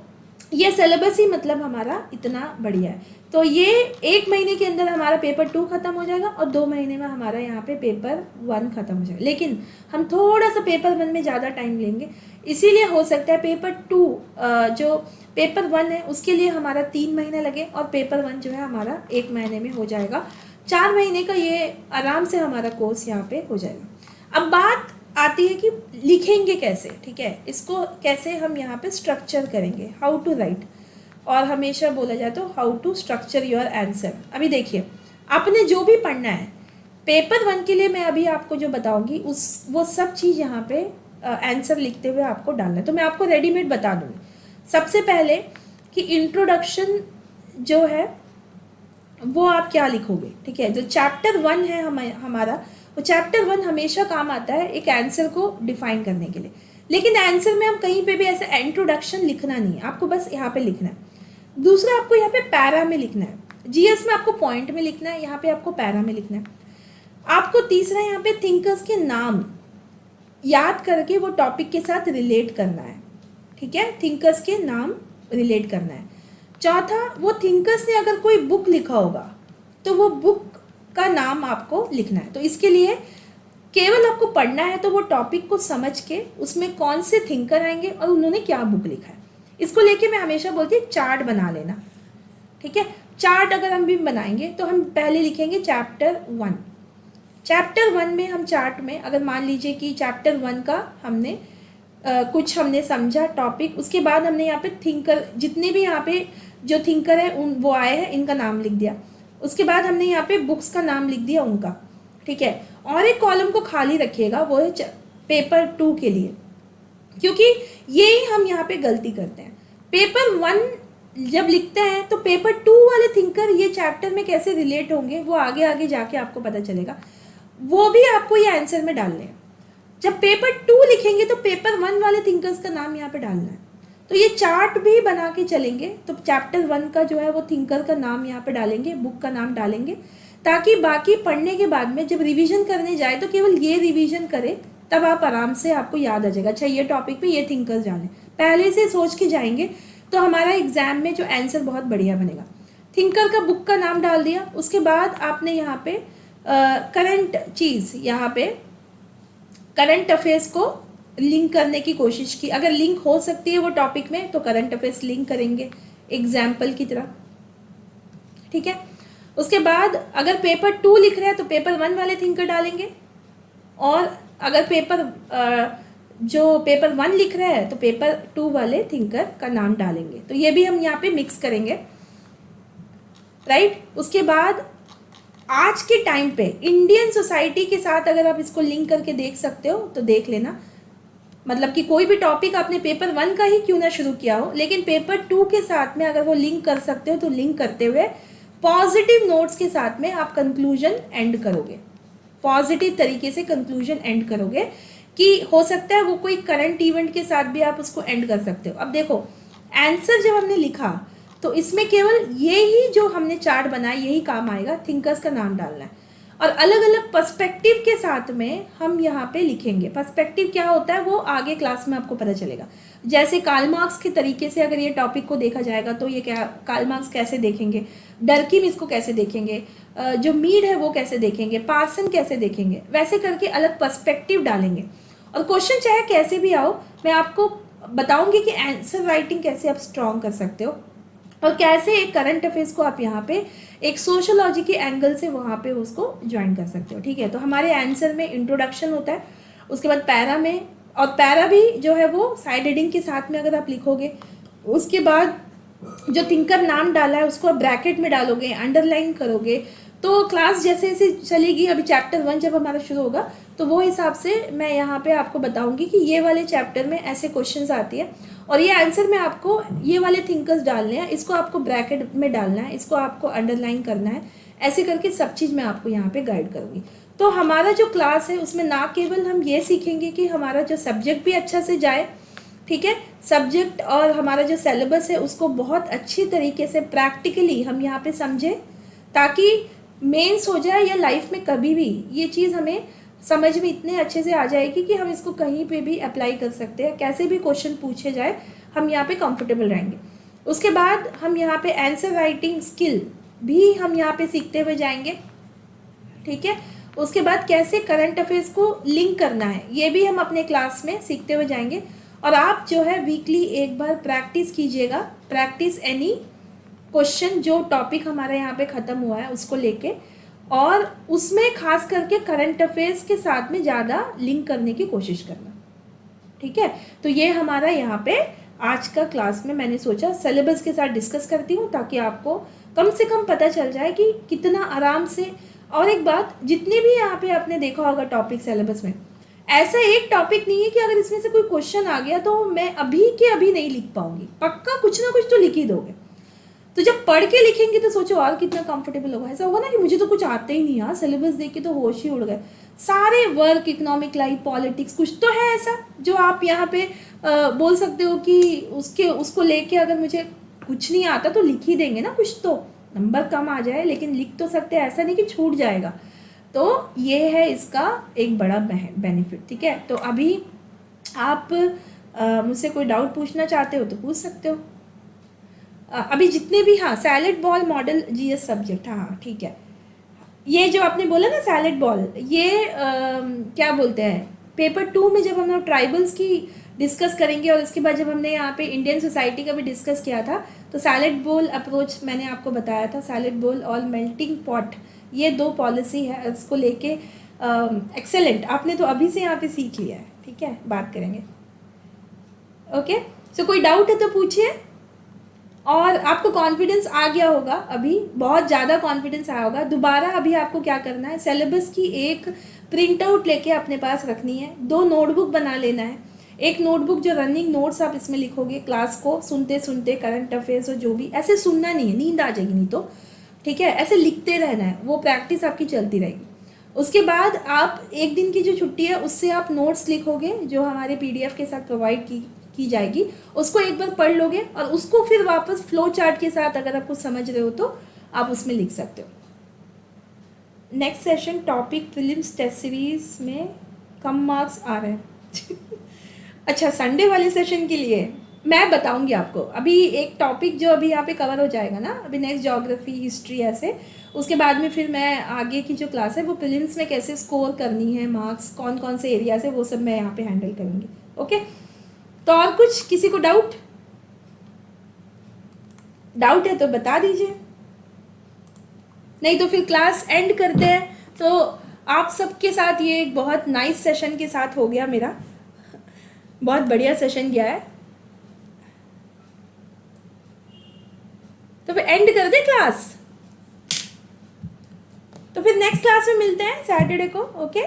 A: ये सिलेबस ही मतलब हमारा इतना बढ़िया है। तो ये 1 महीने के अंदर हमारा पेपर 2 खत्म हो जाएगा और 2 महीने में हमारा यहाँ पे पेपर 1 खत्म हो जाएगा। लेकिन हम थोड़ा सा पेपर 1 में ज़्यादा टाइम लेंगे, इसीलिए हो सकता है पेपर 2 जो पेपर 1 है उसके लिए हमारा 3 महीने लगे और पेपर 1 जो है हमारा 1 महीने में हो जाएगा। 4 महीने का ये आराम से हमारा कोर्स यहाँ पे हो जाएगा। अब बात आती है कि लिखेंगे कैसे, ठीक है, इसको कैसे हम यहाँ पे स्ट्रक्चर करेंगे, हाउ टू राइट। और हमेशा बोला जाए तो how to structure your answer. अभी देखिए, आपने जो भी पढ़ना है पेपर 1 के लिए मैं अभी आपको जो बताऊंगी वो सब चीज़ यहाँ पे आंसर लिखते हुए आपको डालना है। तो मैं आपको रेडीमेड बता दूँगी। सबसे पहले कि इंट्रोडक्शन जो है वो आप क्या लिखोगे, ठीक है। जो चैप्टर 1 है हमारा, वो चैप्टर 1 हमेशा काम आता है एक आंसर को डिफाइन करने के लिए। लेकिन आंसर में हम कहीं पे भी ऐसे इंट्रोडक्शन लिखना नहीं है, आपको बस यहाँ पे लिखना है। दूसरा, आपको यहाँ पे पैरा में लिखना है। जीएस में आपको पॉइंट में लिखना है, यहाँ पे आपको पैरा में लिखना है। आपको तीसरा यहाँ पे थिंकर्स के नाम याद करके वो टॉपिक के साथ रिलेट करना है, ठीक है, थिंकर्स के नाम रिलेट करना है। चौथा, वो थिंकर्स ने अगर कोई बुक लिखा होगा तो वो बुक का नाम आपको लिखना है। तो इसके लिए केवल आपको पढ़ना है, तो वो टॉपिक को समझ के उसमें कौन से थिंकर आएंगे और उन्होंने क्या बुक लिखा है, इसको लेके मैं हमेशा बोलती हूँ चार्ट बना लेना, ठीक है। चार्ट अगर हम भी बनाएंगे तो हम पहले लिखेंगे चैप्टर 1। चैप्टर 1 में हम चार्ट में अगर मान लीजिए कि चैप्टर 1 का हमने कुछ हमने समझा टॉपिक, उसके बाद हमने यहाँ पे थिंकर, जितने भी यहाँ पे जो थिंकर है उन वो आए हैं इनका नाम लिख दिया। उसके बाद हमने यहाँ पे बुक्स का नाम लिख दिया उनका, ठीक है। और एक कॉलम को खाली रखिएगा, वो है पेपर 2 के लिए, क्योंकि यही हम यहाँ पे गलती करते हैं। पेपर 1 जब लिखते हैं तो पेपर 2 वाले थिंकर ये चैप्टर में कैसे रिलेट होंगे वो आगे आगे जाके आपको पता चलेगा, वो भी आपको ये आंसर में डालने हैं। जब पेपर 2 लिखेंगे तो पेपर 1 वाले थिंकर्स का नाम यहाँ पे डालना है। तो ये चार्ट भी बना के चलेंगे, तो चैप्टर 1 का जो है वो थिंकर का नाम यहाँ पे डालेंगे, बुक का नाम डालेंगे, ताकि बाकी पढ़ने के बाद में जब रिवीजन करने जाए तो केवल ये रिवीजन करे, तब आप आराम से आपको याद आ जाएगा, अच्छा ये टॉपिक पे ये थिंकर्स जाने, पहले से सोच के जाएंगे तो हमारा एग्जाम में जो आंसर बहुत बढ़िया बनेगा। थिंकर का बुक का नाम डाल दिया, उसके बाद आपने यहाँ पे करंट चीज़, यहाँ पे करंट अफेयर्स को लिंक करने की कोशिश की, अगर लिंक हो सकती है वो टॉपिक में तो करंट अफेयर्स लिंक करेंगे एग्जाम्पल की तरह, ठीक है। उसके बाद अगर पेपर 2 लिख रहे हैं तो पेपर 1 वाले थिंकर डालेंगे, और अगर जो पेपर 1 लिख रहे हैं तो पेपर 2 वाले थिंकर का नाम डालेंगे। तो ये भी हम यहाँ पे मिक्स करेंगे, राइट। उसके बाद आज के टाइम पे इंडियन सोसाइटी के साथ अगर आप इसको लिंक करके देख सकते हो तो देख लेना, मतलब कि कोई भी टॉपिक आपने पेपर 1 का ही क्यों ना शुरू किया हो, लेकिन पेपर 2 के साथ में अगर वो लिंक कर सकते हो तो लिंक करते हुए पॉजिटिव नोट्स के साथ में आप कंक्लूजन एंड करोगे, पॉजिटिव तरीके से कंक्लूजन एंड करोगे, कि हो सकता है वो कोई करंट इवेंट के साथ भी आप उसको एंड कर सकते हो। अब देखो, आंसर जब हमने लिखा तो इसमें केवल ये ही जो हमने चार्ट बनाया यही काम आएगा, थिंकर्स का नाम डालना है, और अलग अलग पर्सपेक्टिव के साथ में हम यहाँ पे लिखेंगे। पर्सपेक्टिव क्या होता है वो आगे क्लास में आपको पता चलेगा। जैसे कार्ल मार्क्स के तरीके से अगर ये टॉपिक को देखा जाएगा तो ये क्या कार्ल मार्क्स कैसे देखेंगे, डर्कीम इसको कैसे देखेंगे, जो मीड है वो कैसे देखेंगे, पार्सन कैसे देखेंगे, वैसे करके अलग पर्सपेक्टिव डालेंगे। और क्वेश्चन चाहे कैसे भी आओ, मैं आपको बताऊंगी कि आंसर राइटिंग कैसे आप स्ट्रॉन्ग कर सकते हो, और कैसे एक करंट अफेयर्स को आप यहाँ पे एक सोशोलॉजी के एंगल से वहाँ पे उसको ज्वाइन कर सकते हो, ठीक है। तो हमारे आंसर में इंट्रोडक्शन होता है, उसके बाद पैरा में, और पैरा भी जो है वो साइड हेडिंग के साथ में अगर आप लिखोगे, उसके बाद जो थिंकर नाम डाला है उसको आप ब्रैकेट में डालोगे, अंडरलाइन करोगे, तो क्लास जैसे जैसे चलेगी, अभी चैप्टर 1 जब हमारा शुरू होगा तो वो हिसाब से मैं यहाँ पे आपको बताऊंगी कि ये वाले चैप्टर में ऐसे क्वेश्चंस आती है और ये आंसर में आपको ये वाले थिंकर्स डालने हैं, इसको आपको ब्रैकेट में डालना है, इसको आपको अंडरलाइन करना है, ऐसे करके सब चीज़ मैं आपको यहाँ पे गाइड करूँगी। तो हमारा जो क्लास है उसमें ना केवल हम ये सीखेंगे कि हमारा जो सब्जेक्ट भी अच्छा से जाए, ठीक है, सब्जेक्ट और हमारा जो सिलेबस है उसको बहुत अच्छी तरीके से प्रैक्टिकली हम यहाँ पे समझें, ताकि मेंस हो जाए या लाइफ में कभी भी ये चीज़ हमें समझ में इतने अच्छे से आ जाएगी कि हम इसको कहीं पे भी अप्लाई कर सकते हैं, कैसे भी क्वेश्चन पूछे जाए हम यहाँ पे कंफर्टेबल रहेंगे। उसके बाद हम यहाँ पे आंसर राइटिंग स्किल भी हम यहाँ पे सीखते हुए जाएंगे, ठीक है। उसके बाद कैसे करंट अफेयर्स को लिंक करना है ये भी हम अपने क्लास में सीखते हुए जाएंगे। और आप जो है वीकली एक बार प्रैक्टिस कीजिएगा, प्रैक्टिस एनी क्वेश्चन जो टॉपिक हमारा यहाँ पे ख़त्म हुआ है उसको लेके, और उसमें खास करके करंट अफेयर्स के साथ में ज़्यादा लिंक करने की कोशिश करना, ठीक है। तो ये हमारा यहाँ पे आज का क्लास में मैंने सोचा सिलेबस के साथ डिस्कस करती हूँ, ताकि आपको कम से कम पता चल जाए कि कितना आराम से। और एक बात, जितने भी यहाँ पे आपने देखा होगा टॉपिक सिलेबस में, ऐसा एक टॉपिक नहीं है कि अगर इसमें से कोई क्वेश्चन आ गया तो मैं अभी के अभी नहीं लिख पाऊंगी, पक्का कुछ ना कुछ तो लिख ही दोगे। तो जब पढ़ के लिखेंगे तो सोचो और कितना कंफर्टेबल होगा। ऐसा होगा ना कि मुझे तो कुछ आते ही नहीं यार, सिलेबस देख के तो होश ही उड़ गए, सारे वर्क, इकोनॉमिक लाइफ, पॉलिटिक्स, कुछ तो है ऐसा जो आप यहाँ पे बोल सकते हो कि उसको लेके अगर मुझे कुछ नहीं आता तो लिख ही देंगे ना, कुछ तो नंबर कम आ जाए लेकिन लिख तो सकते हैं, ऐसा नहीं कि छूट जाएगा। तो ये है इसका एक बड़ा बेनिफिट, ठीक है। तो अभी आप मुझसे कोई डाउट पूछना चाहते हो तो पूछ सकते हो। अभी जितने भी, हाँ, salad ball model GS subject, हाँ ठीक है, ये जो आपने बोला ना सैलेड बॉल, ये क्या बोलते हैं, पेपर 2 में जब हम लोग ट्राइबल्स की डिस्कस करेंगे और उसके बाद जब हमने यहाँ पे इंडियन सोसाइटी का भी डिस्कस किया था, तो सैलेड बॉल अप्रोच मैंने आपको बताया था, सैलेड बॉल और मेल्टिंग पॉट, ये 2 पॉलिसी है, इसको लेके एक्सेलेंट, आपने तो अभी से यहाँ पे सीख लिया है, ठीक है, बात करेंगे। ओके, सो कोई डाउट है तो पूछिए। और आपको कॉन्फिडेंस आ गया होगा, अभी बहुत ज़्यादा कॉन्फिडेंस आया होगा। दोबारा अभी आपको क्या करना है, सिलेबस की एक प्रिंट आउट लेके अपने पास रखनी है, 2 नोटबुक बना लेना है। एक नोटबुक जो रनिंग नोट्स आप इसमें लिखोगे, क्लास को सुनते सुनते करंट अफेयर्स और जो भी, ऐसे सुनना नहीं है, नींद आ जाएगी नहीं तो, ठीक है, ऐसे लिखते रहना है, वो प्रैक्टिस आपकी चलती रहेगी। उसके बाद आप एक दिन की जो छुट्टी है उससे आप नोट्स लिखोगे जो हमारे पीडीएफ के साथ प्रोवाइड की जाएगी, उसको एक बार पढ़ लोगे और उसको फिर वापस फ्लो चार्ट के साथ अगर आप कुछ समझ रहे हो तो आप उसमें लिख सकते हो। Next session topic prelims test series में कम मार्क्स आ रहे हैं अच्छा, संडे वाले सेशन के लिए मैं बताऊंगी आपको। अभी एक टॉपिक जो अभी यहाँ पे कवर हो जाएगा ना, अभी नेक्स्ट ज्योग्राफी, हिस्ट्री, ऐसे, उसके बाद में फिर मैं आगे की जो क्लास है वो प्रीलिम्स में कैसे स्कोर करनी है मार्क्स, कौन कौन से एरिया से, वो सब मैं यहाँ पे हैंडल करूँगी। ओके, तो और कुछ किसी को डाउट है तो बता दीजिए, नहीं तो फिर क्लास एंड करते हैं। तो आप सबके साथ ये एक बहुत नाइस सेशन के साथ हो गया मेरा, बहुत बढ़िया सेशन गया है, तो फिर एंड कर दे क्लास, तो फिर नेक्स्ट क्लास में मिलते हैं सैटरडे को। Okay,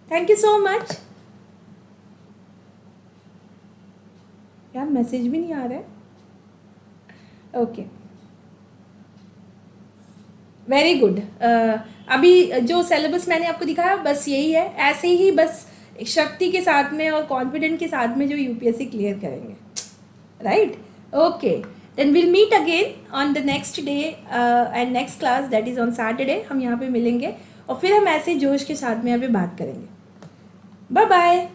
A: thank you so much. यार मैसेज भी नहीं आ रहा है। Okay, very good. अभी जो सिलेबस मैंने आपको दिखाया बस यही है, ऐसे ही बस शक्ति के साथ में और कॉन्फिडेंट के साथ में जो यूपीएससी क्लियर करेंगे, right. Okay, then will meet again on the next day and next class, that is on Saturday. हम यहाँ पे मिलेंगे और फिर हम ऐसे जोश के साथ में यहाँ पे बात करेंगे। Bye bye.